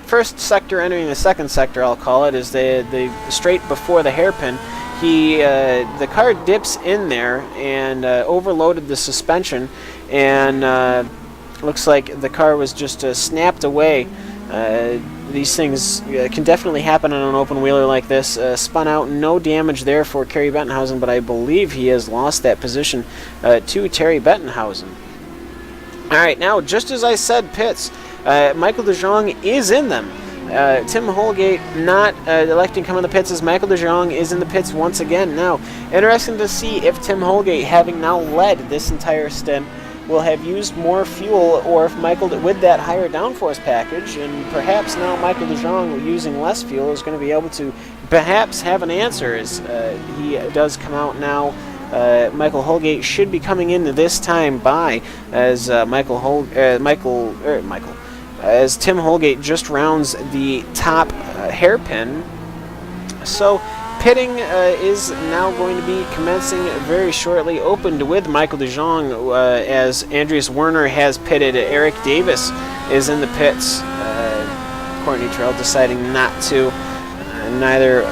first sector, entering the second sector, I'll call it, is the straight before the hairpin. The car dips in there and overloaded the suspension, and looks like the car was just snapped away. These things can definitely happen on an open wheeler like this. Spun out, no damage there for Kerry Bettenhausen, but I believe he has lost that position to Terry Bettenhausen. Alright, now, just as I said, pits. Michael De Jong is in them. Tim Holgate not electing to come in the pits, as Michael De Jong is in the pits once again. Now, interesting to see if Tim Holgate, having now led this entire stint, will have used more fuel, or if Michael, with that higher downforce package, and perhaps now Michael De Jong using less fuel, is going to be able to perhaps have an answer, as he does come out now. Michael Holgate should be coming in this time by, as as Tim Holgate just rounds the top hairpin. So pitting is now going to be commencing very shortly. Opened with Michael DeJong as Andreas Werner has pitted. Eric Davis is in the pits. Courtney Trail deciding not to. Neither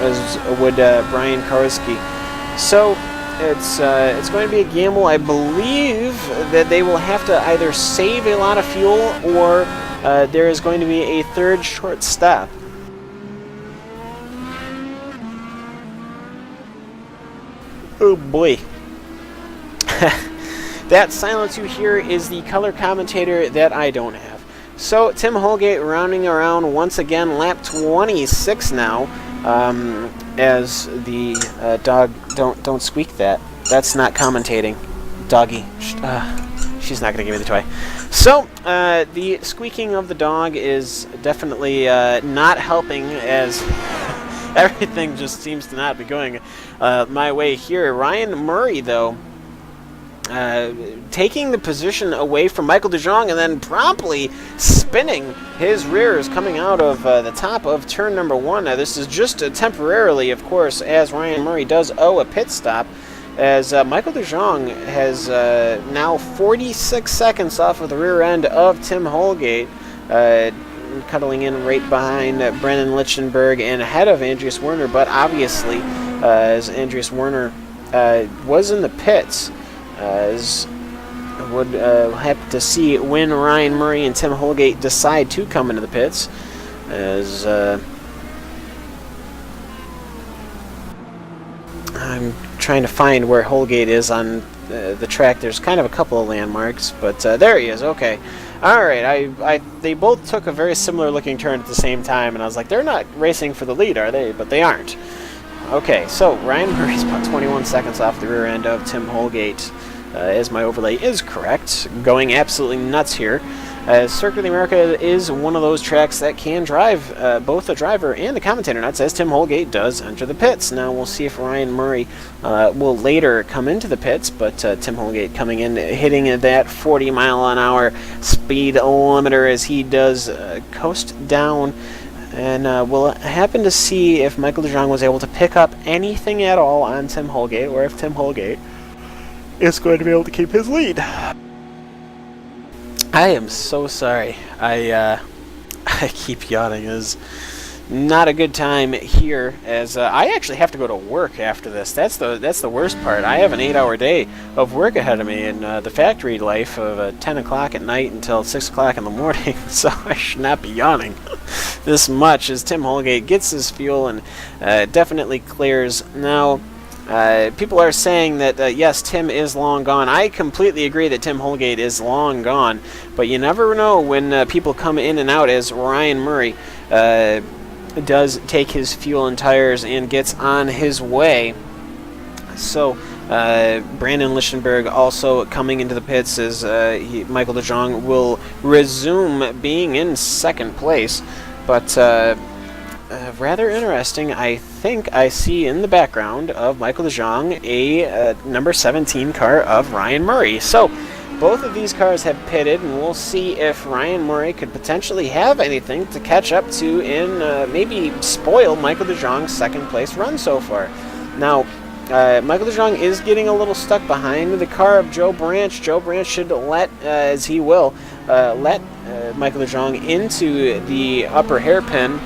would Brian Karski. So it's going to be a gamble. I believe that they will have to either save a lot of fuel or there is going to be a third short stop. Oh boy. That silence you hear is the color commentator that I don't have. So Tim Holgate rounding around once again, lap 26 now, as the dog, don't squeak that. That's not commentating. Doggy. She's not going to give me the toy. So, the squeaking of the dog is definitely not helping, as everything just seems to not be going my way here. Ryan Murray, though, taking the position away from Michael DeJong and then promptly spinning his rears coming out of the top of turn number 1. Now, this is just temporarily, of course, as Ryan Murray does owe a pit stop, as Michael DeJong has now 46 seconds off of the rear end of Tim Holgate, cuddling in right behind Brennan Lichtenberg and ahead of Andreas Werner. But obviously, as Andreas Werner was in the pits, as would have to see when Ryan Murray and Tim Holgate decide to come into the pits, as I'm trying to find where Holgate is on the track. There's kind of a couple of landmarks, but there he is. Okay. All right. They both took a very similar looking turn at the same time, and I was like, they're not racing for the lead, are they? But they aren't. Okay, so Ryan Murray's about 21 seconds off the rear end of Tim Holgate, as my overlay is correct. Going absolutely nuts here. Circuit of the America is one of those tracks that can drive both the driver and the commentator nuts, as Tim Holgate does enter the pits. Now we'll see if Ryan Murray will later come into the pits, but Tim Holgate coming in, hitting that 40-mile-an-hour speed limiter as he does coast down. And we'll happen to see if Michael DeJong was able to pick up anything at all on Tim Holgate, or if Tim Holgate is going to be able to keep his lead. I am so sorry. I keep yawning. It's not a good time here, as I actually have to go to work after this. That's the worst part. I have an 8-hour day of work ahead of me in the factory life of 10 o'clock at night until 6 o'clock in the morning, so I should not be yawning this much as Tim Holgate gets his fuel and definitely clears. Now, people are saying that, yes, Tim is long gone. I completely agree that Tim Holgate is long gone, but you never know when people come in and out, as Ryan Murray does take his fuel and tires and gets on his way. So, Brandon Lichtenberg also coming into the pits, as Michael DeJong will resume being in second place. But rather interesting, I think I see in the background of Michael DeJong a number 17 car of Ryan Murray. So both of these cars have pitted, and we'll see if Ryan Murray could potentially have anything to catch up to and maybe spoil Michael DeJong's second place run so far. Now, Michael DeJong is getting a little stuck behind the car of Joe Branch. Joe Branch should let, as he will, let Michael DeJong into the upper hairpin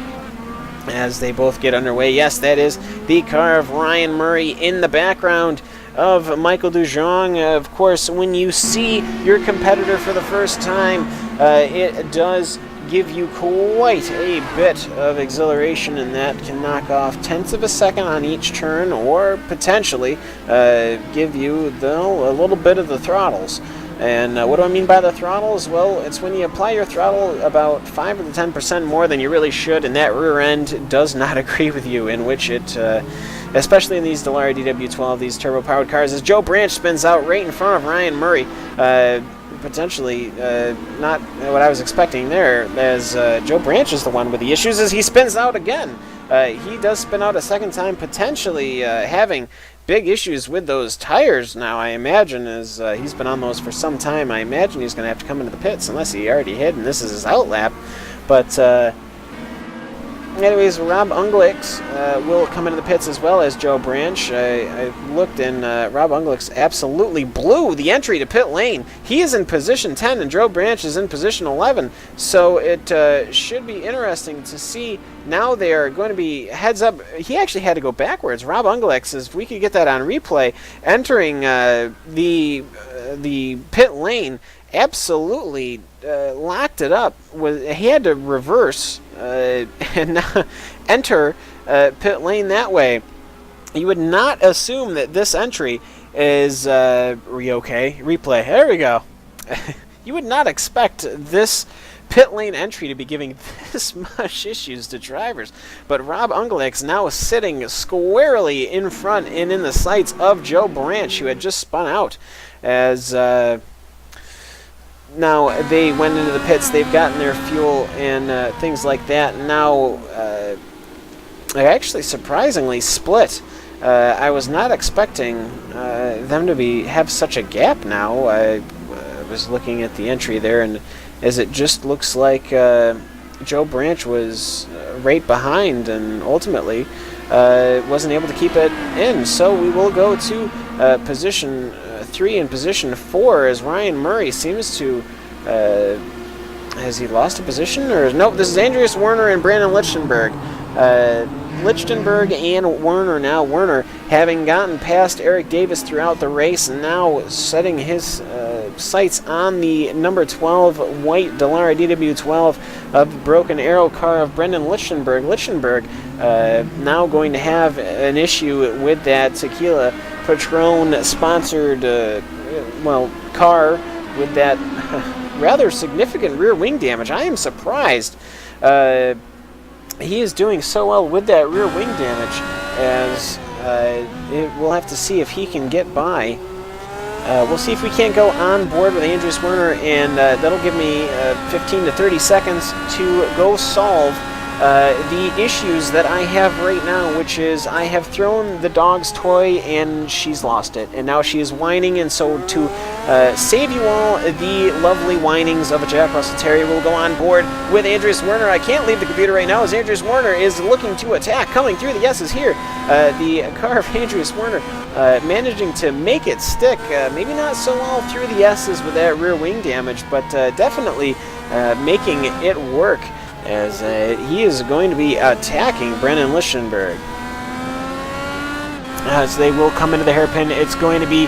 as they both get underway. Yes, that is the car of Ryan Murray in the background of Michael DeJong. Of course, when you see your competitor for the first time, it does give you quite a bit of exhilaration, and that can knock off tenths of a second on each turn, or potentially give you a little bit of the throttles. And what do I mean by the throttles? Well, it's when you apply your throttle about 5 or 10% more than you really should, and that rear end does not agree with you, in which it, especially in these Dallara DW12, these turbo-powered cars, as Joe Branch spins out right in front of Ryan Murray. Potentially not what I was expecting there, as Joe Branch is the one with the issues, as he spins out again. He does spin out a second time, potentially having big issues with those tires now, I imagine, as he's been on those for some time. I imagine he's going to have to come into the pits, unless he already hid and this is his out lap. But anyways, Rob Unglix will come into the pits as well as Joe Branch. I looked, and Rob Unglix absolutely blew the entry to pit lane. He is in position 10, and Joe Branch is in position 11. So it should be interesting to see. Now they are going to be heads up. He actually had to go backwards. Rob Unglix, if we could get that on replay, entering the pit lane, absolutely locked it up. He had to reverse and enter pit lane that way. You would not assume that this entry is okay. Replay. There we go. You would not expect this pit lane entry to be giving this much issues to drivers, but Rob Unglix now sitting squarely in front and in the sights of Joe Branch, who had just spun out. As now they went into the pits, they've gotten their fuel and things like that. Now they actually surprisingly split. I was not expecting them to have such a gap now. I was looking at the entry there, and as it just looks like Joe Branch was right behind and ultimately wasn't able to keep it in. So we will go to position 3 and position 4 as Ryan Murray seems to... has he lost a position? Or nope, this is Andreas Werner and Brandon Lichtenberg. Lichtenberg and Werner now. Werner having gotten past Eric Davis throughout the race, and now setting his sights on the number 12 white Dallara DW12 of Broken Arrow car of Brendan Lichtenberg. Lichtenberg now going to have an issue with that Tequila Patron sponsored car with that rather significant rear wing damage. I am surprised. He is doing so well with that rear wing damage, as we'll have to see if he can get by. We'll see if we can't go on board with Andreas Werner, and that'll give me 15 to 30 seconds to go solve the issues that I have right now, which is I have thrown the dog's toy and she's lost it, and now she is whining. And so to save you all the lovely whinings of a Jack Russell Terrier, we'll go on board with Andreas Werner. I can't leave the computer right now as Andreas Werner is looking to attack, coming through the S's here. The car of Andreas Werner managing to make it stick, maybe not so well through the S's with that rear wing damage, but definitely making it work, as he is going to be attacking Brendan Lichtenberg. As they will come into the hairpin, it's going to be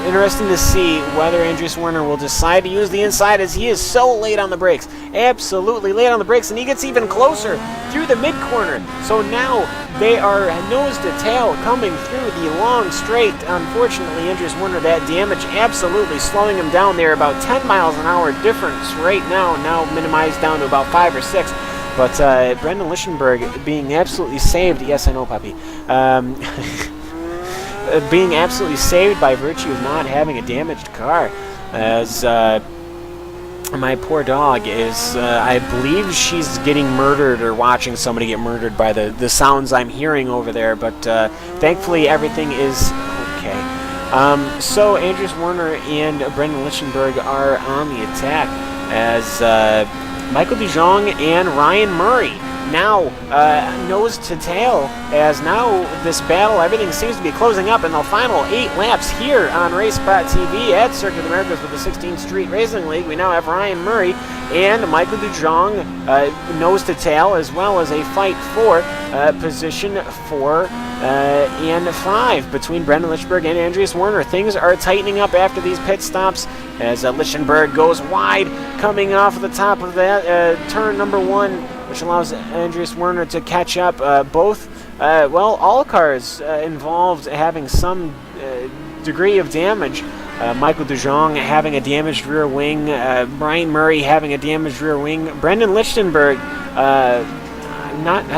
interesting to see whether Andreas Werner will decide to use the inside, as he is so late on the brakes. Absolutely late on the brakes, and he gets even closer through the mid-corner. So now they are nose to tail coming through the long straight. Unfortunately, Andreas Werner, that damage absolutely slowing him down there. About 10 miles an hour difference right now minimized down to about 5 or 6. But Brendan Lichtenberg being absolutely saved. Yes, I know, puppy. Being absolutely saved by virtue of not having a damaged car, as my poor dog is, I believe she's getting murdered or watching somebody get murdered by the sounds I'm hearing over there, but thankfully everything is okay. So Andreas Werner and Brendan Lichtenberg are on the attack, as Michael DeJong and Ryan Murray now nose to tail, as now this battle, everything seems to be closing up in the final 8 laps here on RaceSpotTV at Circuit of the Americas with the 16th Street Racing League. We now have Ryan Murray and Michael DeJong nose to tail, as well as a fight for position 4 and 5 between Brendan Lichtenberg and Andreas Werner. Things are tightening up after these pit stops, as Lichtenberg goes wide, coming off the top of that turn number 1, which allows Andreas Werner to catch up. All cars involved having some degree of damage. Michael DeJong having a damaged rear wing, Ryan Murray having a damaged rear wing. Brendan Lichtenberg, I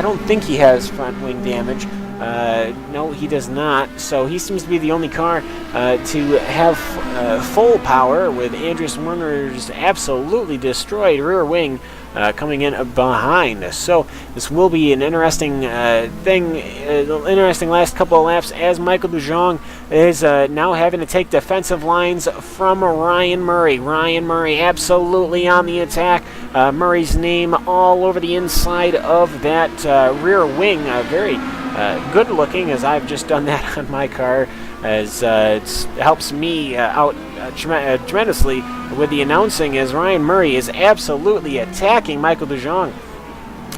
don't think he has front wing damage. No, he does not. So he seems to be the only car to have full power, with Andreas Werner's absolutely destroyed rear wing coming in behind. So this will be an interesting interesting last couple of laps as Michael DeJong is now having to take defensive lines from Ryan Murray. Ryan Murray absolutely on the attack. Murray's name all over the inside of that rear wing. Very good looking, as I've just done that on my car, as it helps me out tremendously with the announcing, as Ryan Murray is absolutely attacking Michael DeJong.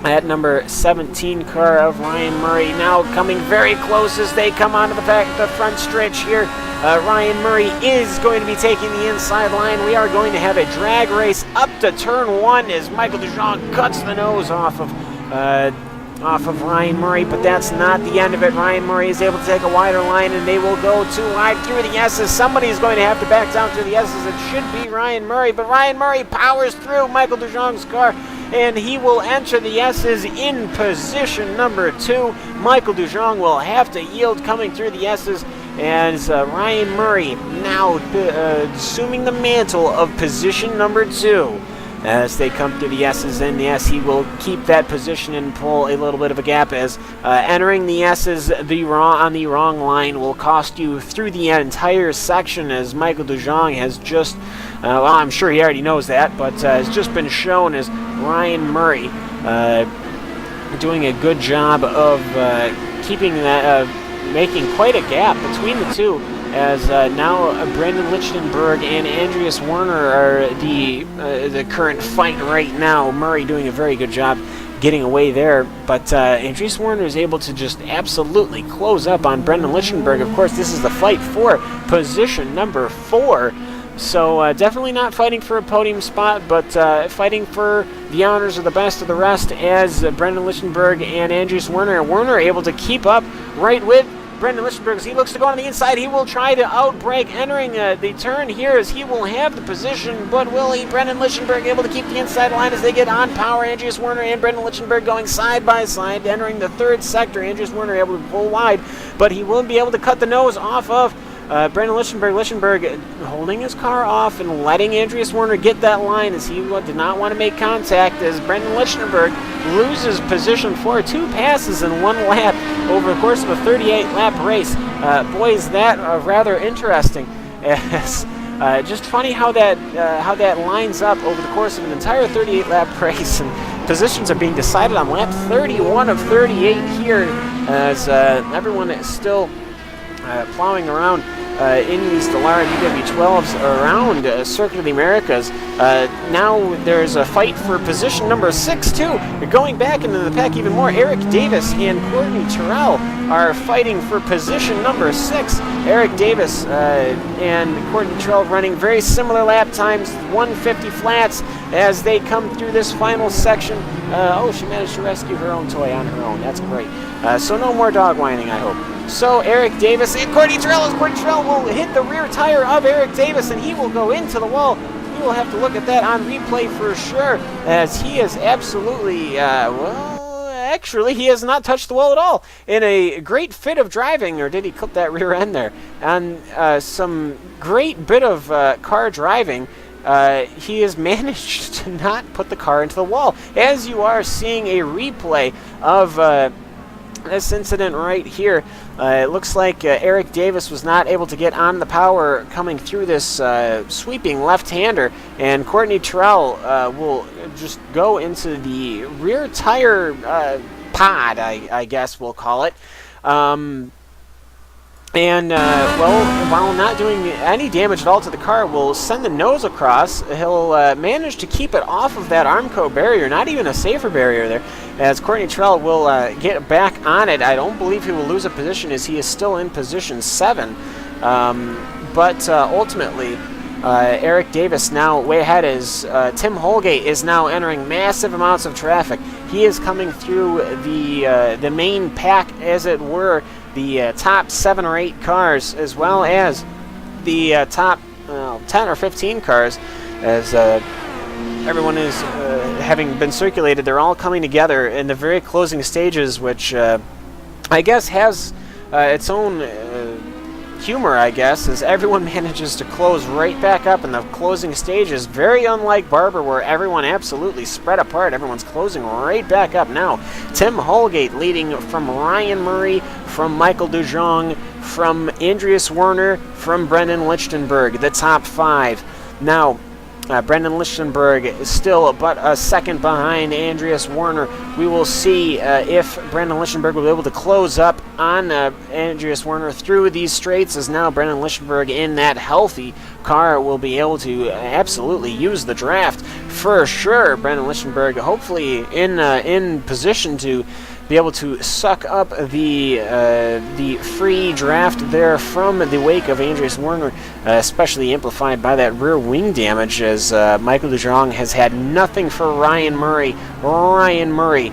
That number 17 car of Ryan Murray now coming very close as they come onto the front stretch here. Ryan Murray is going to be taking the inside line. We are going to have a drag race up to turn 1 as Michael DeJong cuts the nose off of Ryan Murray, but that's not the end of it. Ryan Murray is able to take a wider line, and they will go too wide through the S's. Somebody is going to have to back down through the S's. It should be Ryan Murray, but Ryan Murray powers through Michael DeJong's car, and he will enter the S's in position number 2. Michael DeJong will have to yield coming through the S's, as Ryan Murray now assuming the mantle of position number 2. As they come through the S's, and yes, he will keep that position and pull a little bit of a gap, as entering the S's on the wrong line will cost you through the entire section, as Michael DeJong has just, well, I'm sure he already knows that, but has just been shown as Ryan Murray doing a good job of keeping that, making quite a gap between the two, as now Brandon Lichtenberg and Andreas Werner are the current fight right now. Murray doing a very good job getting away there, but Andreas Werner is able to just absolutely close up on Brendan Lichtenberg. Of course, this is the fight for position number 4, so definitely not fighting for a podium spot, but fighting for the honors of the best of the rest, as Brendan Lichtenberg and Andreas Werner are able to keep up right with Brendan Lichtenberg. As he looks to go on the inside, he will try to outbrake entering the turn here, as he will have the position, but will he? Brendan Lichtenberg able to keep the inside line as they get on power. Andreas Werner and Brendan Lichtenberg going side by side, entering the third sector. Andreas Werner able to pull wide, but he will be able to cut the nose off of Brendan Lichtenberg. Lichtenberg holding his car off and letting Andreas Werner get that line, as he did not want to make contact, as Brendan Lichtenberg loses position for 2 passes in 1 lap over the course of a 38-lap race. Boy, is that rather interesting. Just funny how that lines up over the course of an entire 38-lap race, and positions are being decided on lap 31 of 38 here, as everyone is still plowing around in these Dallara DW12s around Circuit of the Americas. Now there's a fight for position number 6 too. Going back into the pack even more, Eric Davis and Courtney Terrell are fighting for position number 6. Eric Davis and Courtney Terrell running very similar lap times, 150 flats, as they come through this final section. Oh, she managed to rescue her own toy on her own. That's great. So no more dog whining, I hope. So Eric Davis and Courtney Terrell will hit the rear tire of Eric Davis, and he will go into the wall. We will have to look at that on replay for sure, as he is absolutely, well, actually, he has not touched the wall at all. In a great fit of driving, or did he clip that rear end there? And some great bit of car driving, he has managed to not put the car into the wall. As you are seeing a replay of this incident right here, it looks like Eric Davis was not able to get on the power coming through this sweeping left-hander, and Courtney Terrell will just go into the rear tire pod, I guess we'll call it. Well, while not doing any damage at all to the car, will send the nose across. He'll manage to keep it off of that Armco barrier, not even a safer barrier there, as Courtney Terrell will get back on it. I don't believe he will lose a position, as he is still in position 7. But ultimately, Eric Davis now way ahead, as Tim Holgate is now entering massive amounts of traffic. He is coming through the main pack, as it were, the top 7 or 8 cars, as well as the top 10 or 15 cars, as everyone is having been circulated. They're all coming together in the very closing stages, which I guess has its own humor, I guess, is everyone manages to close right back up in the closing stages. Very unlike Barber, where everyone absolutely spread apart. Everyone's closing right back up now. Tim Holgate leading from Ryan Murray, from Michael DeJong, from Andreas Werner, from Brendan Lichtenberg, the top 5. Now, Brendan Lichtenberg is still but a second behind Andreas Werner. We will see if Brendan Lichtenberg will be able to close up on Andreas Werner through these straights, as now Brendan Lichtenberg in that healthy car will be able to absolutely use the draft for sure. Brendan Lichtenberg hopefully in position to be able to suck up the free draft there from the wake of Andreas Werner, especially amplified by that rear wing damage, as Michael DeJong has had nothing for Ryan Murray. Ryan Murray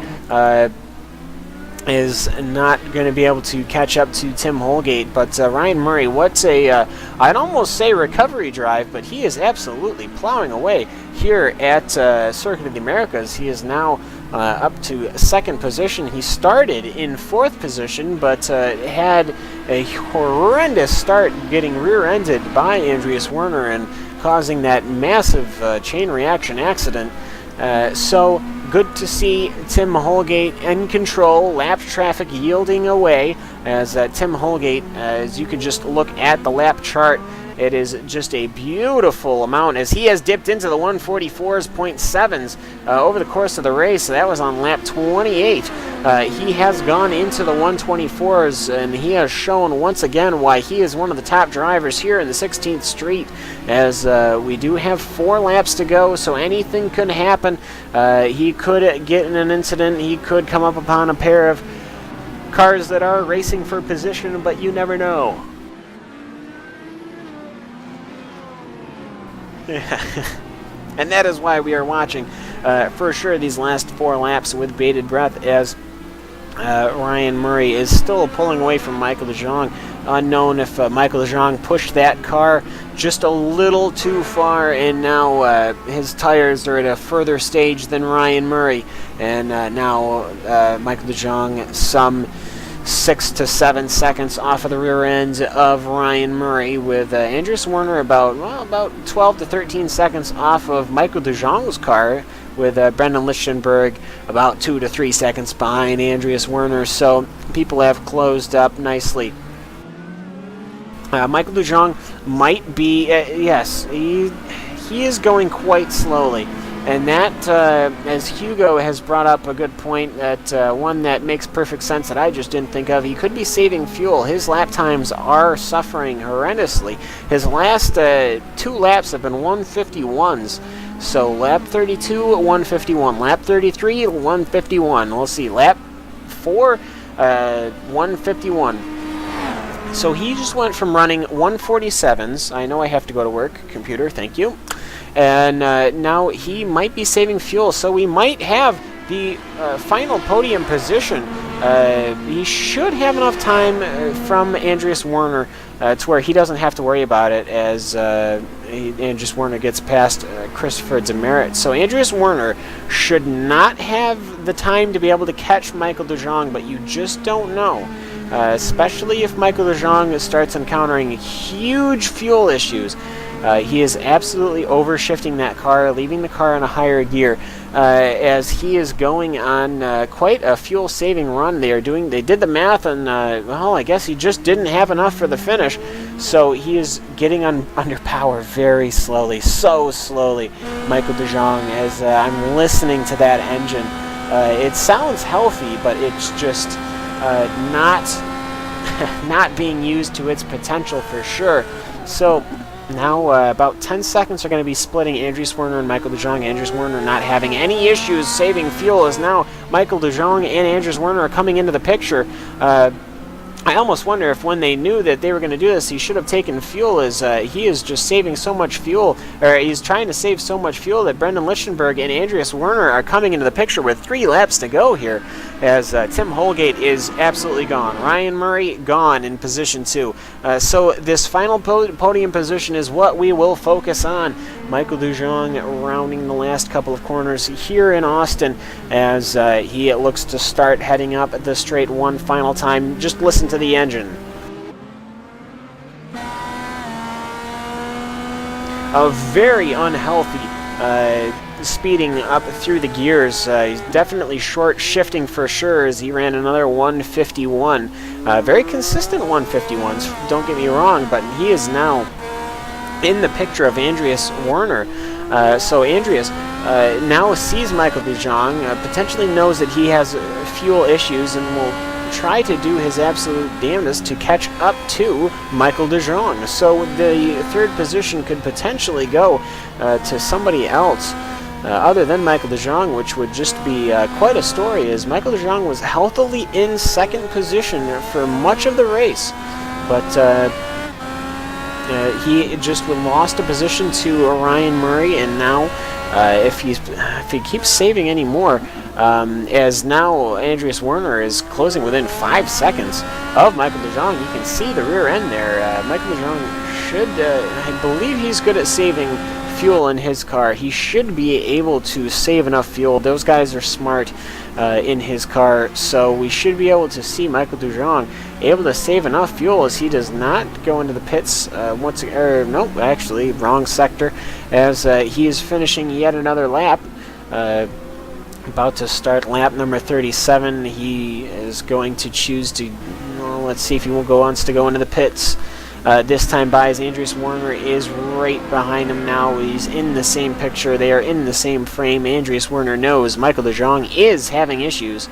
is not going to be able to catch up to Tim Holgate, but Ryan Murray, what's I'd almost say recovery drive, but he is absolutely plowing away here at Circuit of the Americas. He is now up to second position. He started in fourth position, but had a horrendous start, getting rear-ended by Andreas Werner and causing that massive chain reaction accident. So good to see Tim Holgate in control, lap traffic yielding away, as Tim Holgate, as you can just look at the lap chart, it is just a beautiful amount, as he has dipped into the 144.7s over the course of the race. That was on lap 28. He has gone into the 124s, and he has shown once again why he is one of the top drivers here in the 16th Street, as we do have 4 laps to go, so anything could happen. He could get in an incident. He could come up upon a pair of cars that are racing for position, but you never know. And that is why we are watching for sure these last 4 laps with bated breath, as Ryan Murray is still pulling away from Michael DeJong. Unknown if Michael DeJong pushed that car just a little too far, and now his tires are at a further stage than Ryan Murray, and now Michael DeJong some 6 to 7 seconds off of the rear end of Ryan Murray, with Andreas Werner about 12 to 13 seconds off of Michael DeJong's car, with Brendan Lichtenberg about 2 to 3 seconds behind Andreas Werner. So people have closed up nicely. Michael DeJong might be, yes, he is going quite slowly. And that, as Hugo has brought up a good point, that one that makes perfect sense that I just didn't think of, he could be saving fuel. His lap times are suffering horrendously. His last 2 laps have been 151s. So lap 32, 151. Lap 33, 151. We'll see. Lap 4, 151. So he just went from running 147s. I know I have to go to work. Computer, thank you. And now he might be saving fuel, so we might have the final podium position. He should have enough time from Andreas Werner to where he doesn't have to worry about it, as Andreas Werner gets past Christopher Demerit. So Andreas Werner should not have the time to be able to catch Michael DeJong, but you just don't know. Especially if Michael DeJong starts encountering huge fuel issues. He is absolutely overshifting that car, leaving the car in a higher gear, as he is going on quite a fuel-saving run. They did the math, and well, I guess he just didn't have enough for the finish, so he is getting under power very slowly, so slowly. Michael DeJong, as I'm listening to that engine, it sounds healthy, but it's just not being used to its potential for sure. So now about 10 seconds are going to be splitting Andreas Werner and Michael DeJong. Andreas Werner not having any issues saving fuel, as now Michael DeJong and Andreas Werner are coming into the picture. I almost wonder if when they knew that they were going to do this, he should have taken fuel, as he is just saving so much fuel, or he's trying to save so much fuel, that Brendan Lichtenberg and Andreas Werner are coming into the picture with 3 laps to go here, as Tim Holgate is absolutely gone. Ryan Murray gone in position 2. So this final podium position is what we will focus on. Michael DeJong rounding the last couple of corners here in Austin, as he looks to start heading up the straight one final time. Just listen to the engine. a very unhealthy speeding up through the gears. He's definitely short shifting for sure, as he ran another 151. Very consistent 151s, don't get me wrong, but he is now in the picture of Andreas Werner. So Andreas now sees Michael de Jong, potentially knows that he has fuel issues, and will try to do his absolute damnedest to catch up to Michael de Jong. So the third position could potentially go to somebody else other than Michael de Jong, which would just be quite a story, as Michael de Jong was healthily in second position for much of the race, but he just lost a position to Ryan Murray, and now if he keeps saving any more, as now Andreas Werner is closing within 5 seconds of Michael de Jong. You can see the rear end there. Michael de Jong should, I believe he's good at saving fuel in his car. He should be able to save enough fuel. Those guys are smart in his car, so we should be able to see Michael de Jong able to save enough fuel, as he does not go into the pits once again. Nope, actually, wrong sector, as he is finishing yet another lap. About to start lap number 37. He is going to choose to, well, let's see if he wants to go into the pits. This time by, as Andreas Werner is right behind him now. He's in the same picture. They are in the same frame. Andreas Werner knows Michael de Jong is having issues.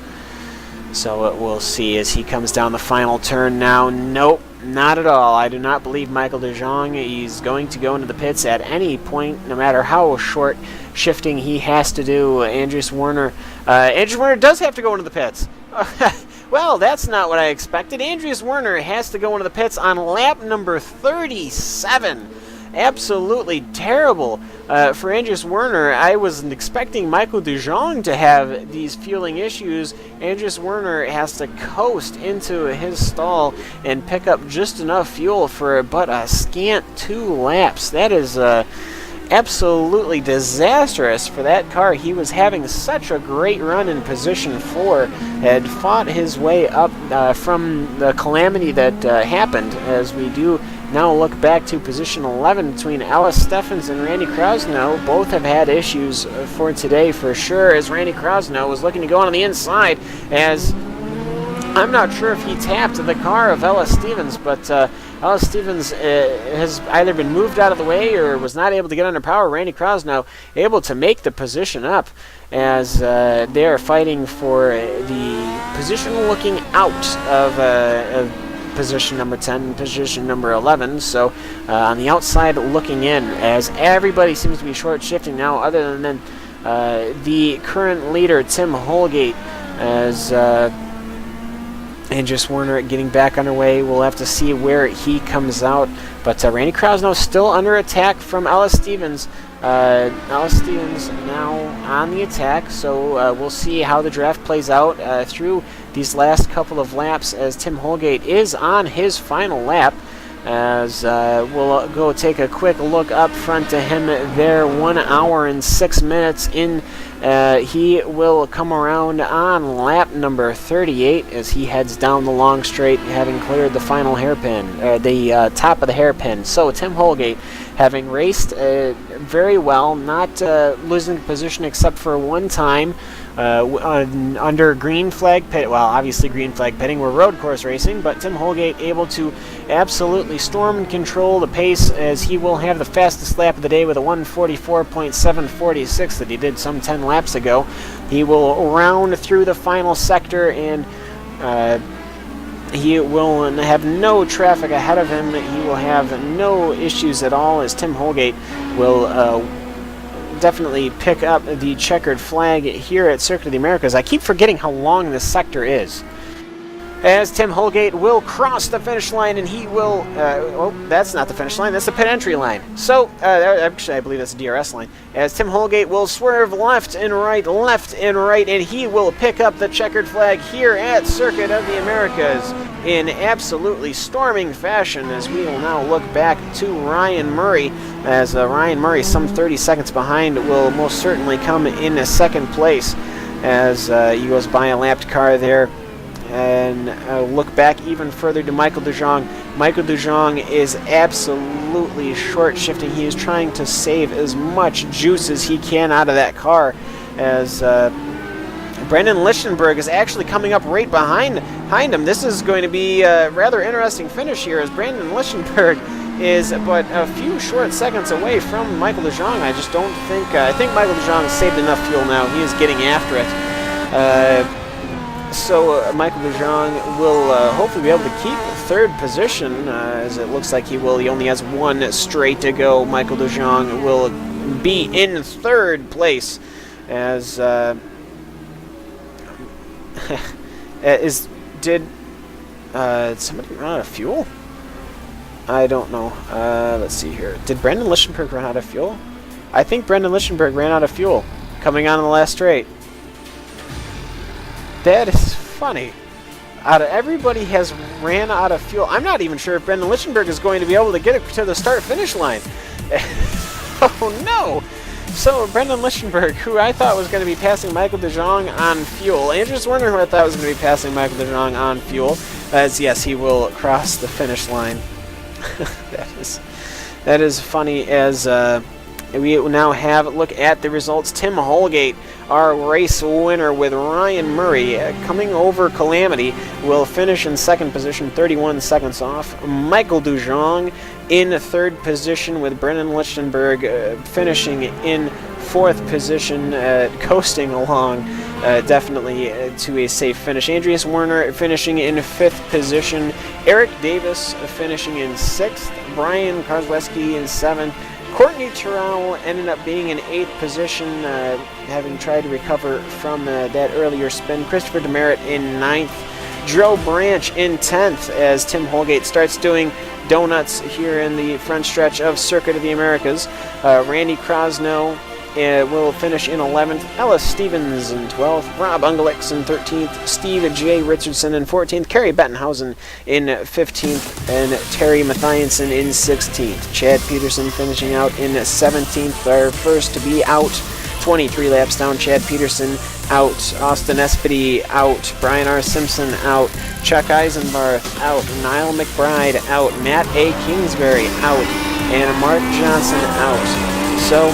So we'll see as he comes down the final turn now. Nope, not at all. I do not believe Michael de Jong. He's going to go into the pits at any point, no matter how short shifting he has to do. Andreas Werner does have to go into the pits. Well, that's not what I expected. Andreas Werner has to go into the pits on lap number 37. Absolutely terrible for Andreas Werner. I wasn't expecting Michael de Jong to have these fueling issues. Andreas Werner has to coast into his stall and pick up just enough fuel for but a scant 2 laps. That is absolutely disastrous for that car. He was having such a great run in position 4, had fought his way up from the calamity that happened, as we do now look back to position 11 between Alice Steffens and Randy Krasnow. Both have had issues for today for sure, as Randy Krasnow was looking to go on the inside, as I'm not sure if he tapped the car of Ellis Stevens, but Ellis Stevens has either been moved out of the way or was not able to get under power. Randy Krasnow able to make the position up, as they are fighting for the position looking out of position number 10, position number 11. So on the outside looking in, as everybody seems to be short shifting now, other than the current leader, Tim Holgate, as Andreas Werner getting back underway. We'll have to see where he comes out. But Randy Krasnow still under attack from Ellis Stevens. Ellis Stevens now on the attack, so we'll see how the draft plays out through these last couple of laps, as Tim Holgate is on his final lap. As we'll go take a quick look up front to him there, 1 hour and 6 minutes in. He will come around on lap number 38 as he heads down the long straight, having cleared the final hairpin, the top of the hairpin. So Tim Holgate, having raced very well, not losing position except for one time under green flag pit. Well, obviously green flag pitting, we're road course racing, but Tim Holgate able to absolutely storm and control the pace, as he will have the fastest lap of the day with a 1:44.746 that he did some 10 laps ago. He will round through the final sector, and he will have no traffic ahead of him. He will have no issues at all, as Tim Holgate will definitely pick up the checkered flag here at Circuit of the Americas. I keep forgetting how long this sector is, as Tim Holgate will cross the finish line, and he will, oh, that's not the finish line, that's the pit entry line. So, actually, I believe that's the DRS line, as Tim Holgate will swerve left and right, and he will pick up the checkered flag here at Circuit of the Americas in absolutely storming fashion, as we will now look back to Ryan Murray, as Ryan Murray, some 30 seconds behind, will most certainly come in second place, as he goes by a lapped car there. And and look back even further to Michael DeJong. Michael DeJong is absolutely short shifting. He is trying to save as much juice as he can out of that car, as Brendan Lichtenberg is actually coming up right behind him. This is going to be a rather interesting finish here, as Brandon Lichtenberg is but a few short seconds away from Michael DeJong. I just don't think, I think Michael DeJong saved enough fuel now. He is getting after it. So Michael DeJong will hopefully be able to keep third position, as it looks like he will. He only has one straight to go. Michael DeJong will be in third place, as did somebody run out of fuel? I don't know. Let's see here. Did Brendan Lichtenberg run out of fuel? I think Brendan Lichtenberg ran out of fuel coming on in the last straight. That is funny. Out of everybody has ran out of fuel. I'm not even sure if Brendan Lichtenberg is going to be able to get it to the start-finish line. Oh no! So Brendan Lichtenberg, who I thought was going to be passing Michael DeJong on fuel, Andrew's wondering who I thought was going to be passing Michael DeJong on fuel, as yes, he will cross the finish line. that is funny, as we now have a look at the results. Tim Holgate, our race winner with Ryan Murray, coming over Calamity, will finish in second position, 31 seconds off. Michael DeJong in third position, with Brendan Lichtenberg finishing in fourth position, coasting along definitely to a safe finish. Andreas Werner finishing in fifth position. Eric Davis finishing in sixth. Brian Kozlowski in seventh. Courtney Terrell ended up being in eighth position, having tried to recover from that earlier spin. Christopher Demerit in ninth. Joe Branch in 10th, as Tim Holgate starts doing donuts here in the front stretch of Circuit of the Americas. Randy Krosno will finish in 11th. Ellis Stevens in 12th. Rob Ungelix in 13th. Steve J. Richardson in 14th. Kerry Bettenhausen in 15th. And Terry Mathiasen in 16th. Chad Peterson finishing out in 17th. Our first to be out. 23 laps down. Chad Peterson out. Austin Espedy out. Brian R. Simpson out. Chuck Eisenbarth out. Niall McBride out. Matt A. Kingsbury out. And Mark Johnson out. So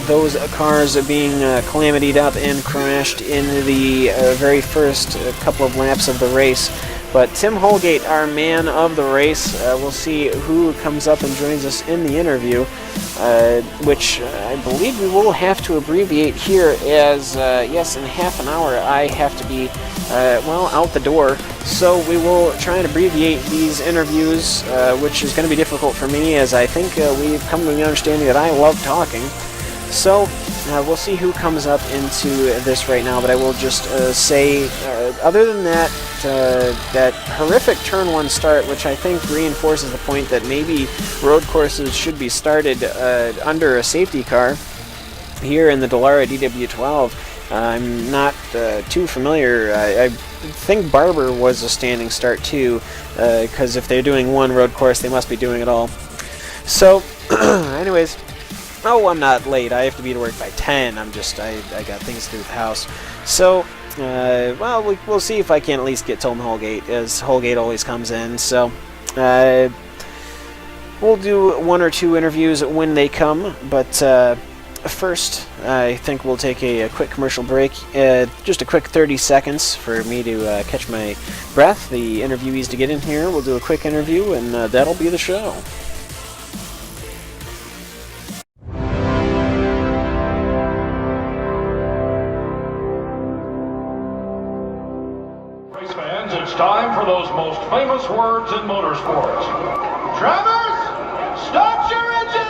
those cars are being calamity'd up and crashed in the very first couple of laps of the race. But Tim Holgate, our man of the race, we'll see who comes up and joins us in the interview, which I believe we will have to abbreviate here, as, yes, in half an hour I have to be, out the door. So we will try and abbreviate these interviews, which is going to be difficult for me, as I think we've come to the understanding that I love talking. So we'll see who comes up into this right now, but I will just say, other than that, that horrific turn one start, which I think reinforces the point that maybe road courses should be started under a safety car here in the Dallara DW12. I'm not too familiar. I think Barber was a standing start too, because if they're doing one road course, they must be doing it all. So, anyways. Oh, I'm not late. I have to be to work by 10. I got things to do with the house. So, we'll see if I can at least get Tom Holgate, as Holgate always comes in. So, we'll do one or two interviews when they come. But first, I think we'll take a quick commercial break. Just a quick 30 seconds for me to catch my breath. The interviewees to get in here. We'll do a quick interview, and that'll be the show. It's time for those most famous words in motorsports. Drivers, start your engines!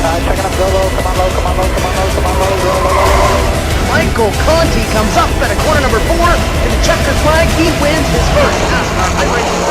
Checking up, go low, come on low, come on low, come on low, come on low, low, low, low, low. Michael Conti comes up at a corner number 4 in the checkered flag. He wins his first NASCAR iRacing.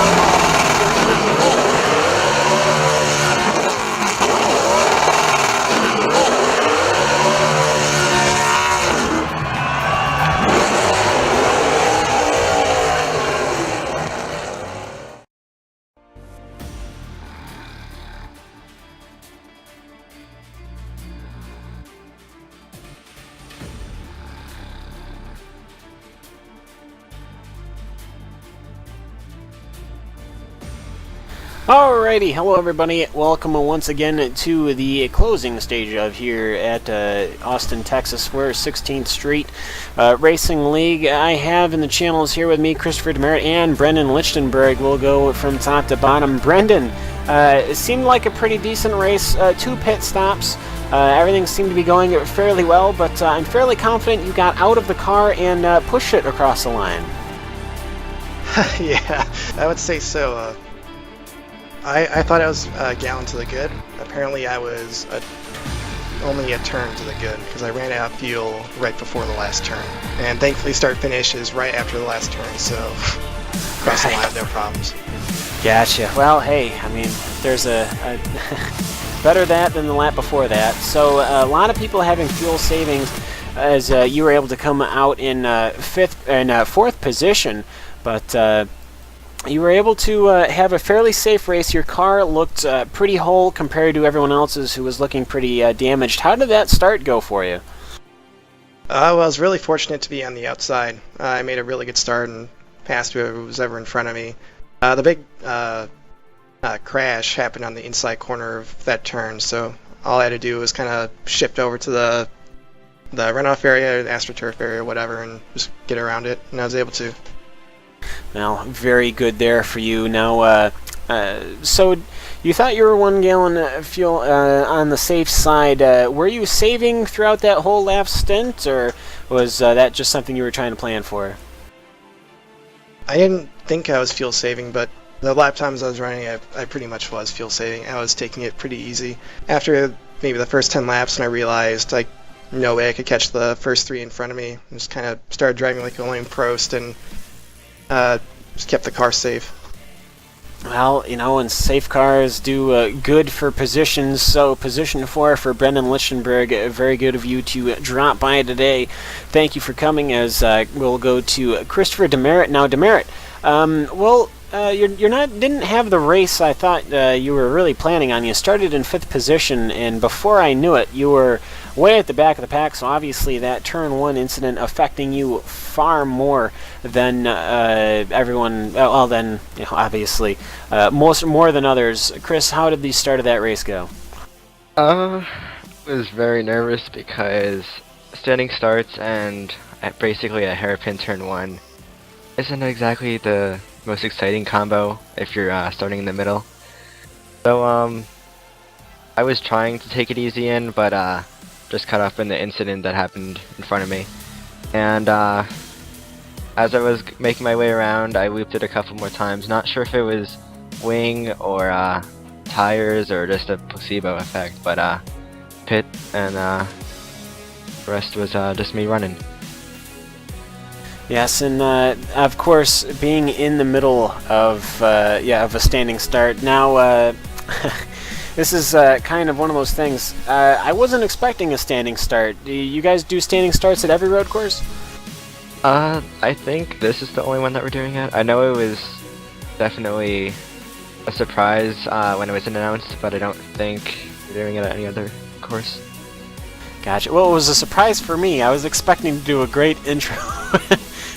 Alrighty, hello everybody, welcome once again to the closing stage of here at Austin, Texas. We're 16th Street Racing League. I have in the channels here with me Christopher Demerit and Brendan Lichtenberg. We'll go from top to bottom. Brendan, it seemed like a pretty decent race, 2 pit stops. Everything seemed to be going fairly well, but I'm fairly confident you got out of the car and pushed it across the line. Yeah, I would say so. I thought I was a gallon to the good. Apparently I was only a turn to the good because I ran out of fuel right before the last turn. And thankfully start-finish is right after the last turn, so across the line, no problems. Gotcha. Well, hey, I mean, there's a better that than the lap before that. So a lot of people having fuel savings as you were able to come out in fourth position, but you were able to have a fairly safe race. Your car looked pretty whole compared to everyone else's who was looking pretty damaged. How did that start go for you? Well, I was really fortunate to be on the outside. I made a really good start and passed whoever was ever in front of me. The big crash happened on the inside corner of that turn, so all I had to do was kind of shift over to the runoff area, or the AstroTurf area, whatever, and just get around it, and I was able to. Well, very good there for you. Now, so you thought you were 1 gallon fuel on the safe side. Were you saving throughout that whole lap stint, or was that just something you were trying to plan for? I didn't think I was fuel saving, but the lap times I was running, I pretty much was fuel saving. I was taking it pretty easy. After maybe the first 10 laps, and I realized no way I could catch the first 3 in front of me, I just kind of started driving like William Prost and just kept the car safe. Well, you know, and safe cars do good for positions. So position 4 for Brendan Lichtenberg. Very good of you to drop by today. Thank you for coming. As we'll go to Christopher Demerit now. Demerit, didn't have the race I thought you were really planning on. You started in 5th position, and before I knew it, you were way at the back of the pack. So obviously that turn 1 incident affecting you far more than everyone. Well, then obviously more than others. Chris, how did the start of that race go? I was very nervous because standing starts and basically a hairpin turn 1 isn't exactly the most exciting combo if you're starting in the middle. So I was trying to take it easy in, but just caught up in the incident that happened in front of me. And as I was making my way around, I looped it a couple more times. Not sure if it was wing or tires or just a placebo effect, but pit, and the rest was just me running. Yes, and of course, being in the middle of a standing start. Now, this is kind of one of those things. I wasn't expecting a standing start. Do you guys do standing starts at every road course? I think this is the only one that we're doing it. I know it was definitely a surprise when it was announced, but I don't think we're doing it at any other course. Gotcha. Well, it was a surprise for me. I was expecting to do a great intro.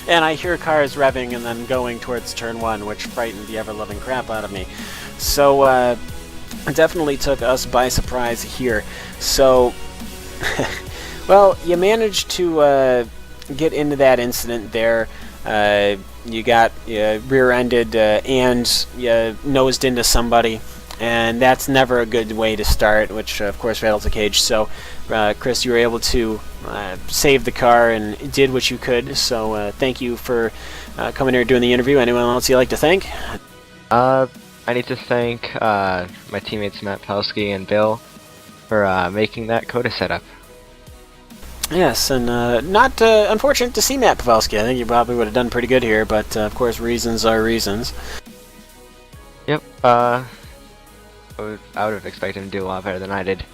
And I hear cars revving and then going towards turn 1, which frightened the ever-loving crap out of me. So, it definitely took us by surprise here. So, well, you managed to get into that incident there. You got rear-ended and you nosed into somebody. And that's never a good way to start, which of course rattles the cage. So, Chris, you were able to save the car and did what you could. So, thank you for coming here and doing the interview. Anyone else you'd like to thank? I need to thank my teammates Matt Palsky and Bill. for making that COTA setup. Yes, and not unfortunate to see Matt Pavelski. I think you probably would have done pretty good here, but of course reasons are reasons. Yep, I would have expected him to do a lot better than I did.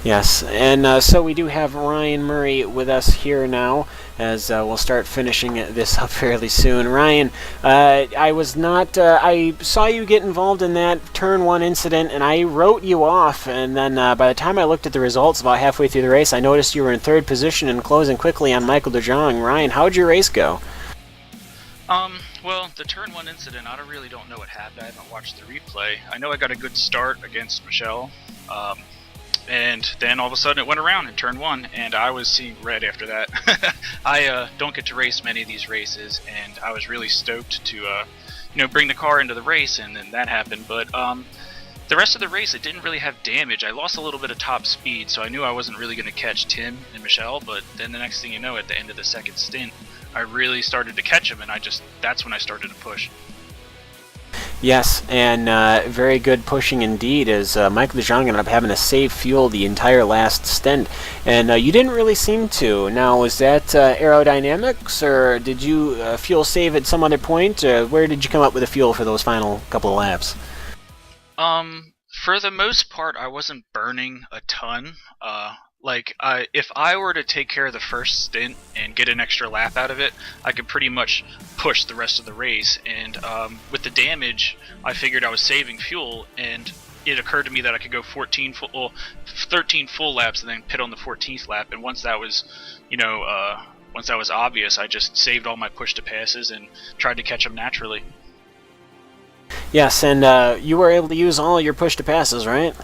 Yes, and so we do have Ryan Murray with us here now, as we'll start finishing this up fairly soon. Ryan, I saw you get involved in that turn 1 incident, and I wrote you off, and then by the time I looked at the results about halfway through the race, I noticed you were in 3rd position and closing quickly on Michael DeJong. Ryan, how'd your race go? Well, the turn 1 incident, I really don't know what happened. I haven't watched the replay. I know I got a good start against Michelle, and then all of a sudden it went around in turn 1, and I was seeing red after that. I don't get to race many of these races, and I was really stoked to, bring the car into the race, and then that happened. But the rest of the race, it didn't really have damage. I lost a little bit of top speed, so I knew I wasn't really going to catch Tim and Michelle. But then the next thing you know, at the end of the 2nd stint, I really started to catch him, and that's when I started to push. Yes, and very good pushing indeed, as Michael DeJong ended up having to save fuel the entire last stint, and you didn't really seem to. Now, was that aerodynamics, or did you fuel save at some other point? Where did you come up with the fuel for those final couple of laps? For the most part, I wasn't burning a ton. If I were to take care of the first stint and get an extra lap out of it, I could pretty much push the rest of the race. And with the damage, I figured I was saving fuel, and it occurred to me that I could go 13 full laps and then pit on the 14th lap. And once that was, obvious, I just saved all my push to passes and tried to catch them naturally. Yes, and you were able to use all your push to passes, right?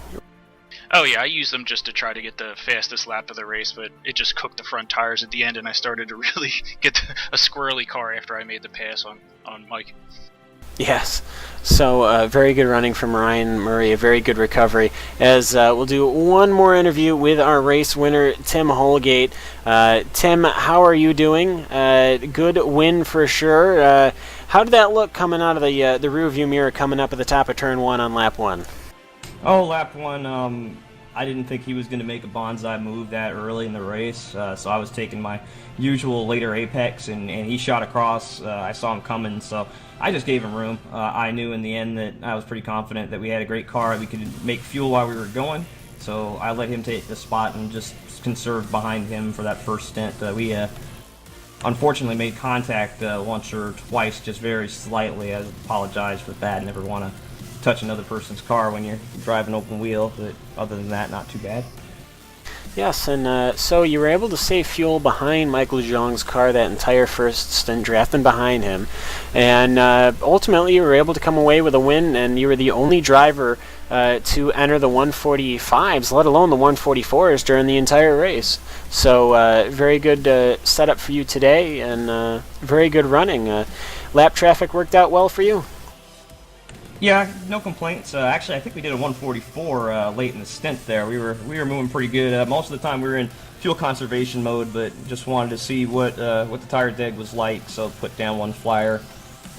Oh yeah, I used them just to try to get the fastest lap of the race, but it just cooked the front tires at the end, and I started to really get a squirrely car after I made the pass on Mike. Yes, so very good running from Ryan Murray, a very good recovery. As we'll do one more interview with our race winner, Tim Holgate. Tim, how are you doing? Good win for sure. How did that look coming out of the rearview mirror coming up at the top of turn 1 on lap 1? Oh, lap 1, I didn't think he was going to make a bonsai move that early in the race, so I was taking my usual later apex, and he shot across. I saw him coming, so I just gave him room. I knew in the end that I was pretty confident that we had a great car, we could make fuel while we were going, so I let him take the spot and just conserved behind him for that first stint. We unfortunately made contact once or twice, just very slightly. I apologize for that. Never want to touch another person's car when you're driving open wheel, but other than that, not too bad. Yes, and so you were able to save fuel behind Michael DeJong's car that entire first stint, drafting behind him, and ultimately you were able to come away with a win, and you were the only driver to enter the 145s, let alone the 144s, during the entire race. So very good setup for you today, and very good running. Lap traffic worked out well for you? Yeah, no complaints. Actually, I think we did a 144 late in the stint there. We were moving pretty good. Most of the time we were in fuel conservation mode, but just wanted to see what the tire deg was like, so put down one flyer.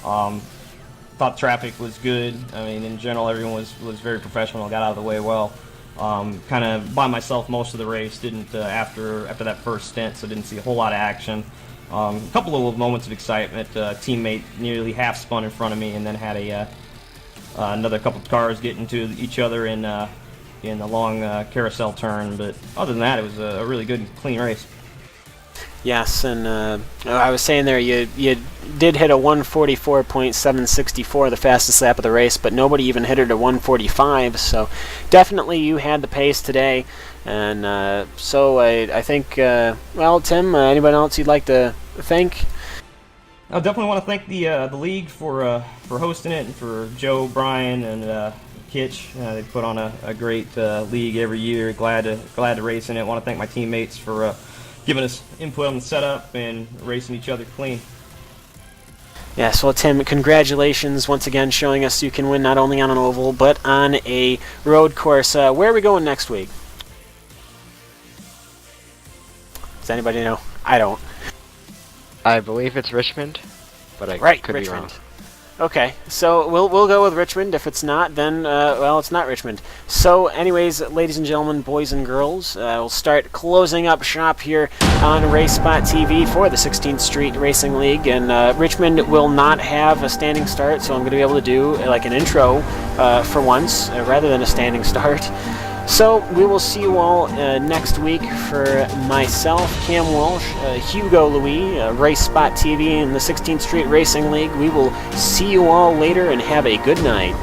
Thought traffic was good. I mean, in general, everyone was very professional, got out of the way well. Kind of by myself most of the race. Didn't after that first stint, so didn't see a whole lot of action. A couple of moments of excitement. Teammate nearly half spun in front of me, and then had another couple of cars get into each other in the long carousel turn. But other than that, it was a really good, clean race. Yes, and I was saying there, you did hit a 144.764, the fastest lap of the race, but nobody even hit it at 145, so definitely you had the pace today. And so I think, well, Tim, anybody else you'd like to thank? I definitely want to thank the league for hosting it, and for Joe, Brian, and Kitch. They put on a great league every year. Glad to race in it. Want to thank my teammates for giving us input on the setup and racing each other clean. Yes, well, Tim, congratulations once again, showing us you can win not only on an oval but on a road course. Where are we going next week? Does anybody know? I don't. I believe it's Richmond, but I Right, could Richmond. be wrong. Okay, so we'll go with Richmond. If it's not, then well, it's not Richmond. So, anyways, ladies and gentlemen, boys and girls, we'll start closing up shop here on RaceSpotTV for the 16th Street Racing League, and Richmond will not have a standing start, so I'm going to be able to do like an intro for once rather than a standing start. So we will see you all next week. For myself, Cam Walsh, Hugo Louis, RaceSpotTV, and the 16th Street Racing League. We will see you all later, and have a good night.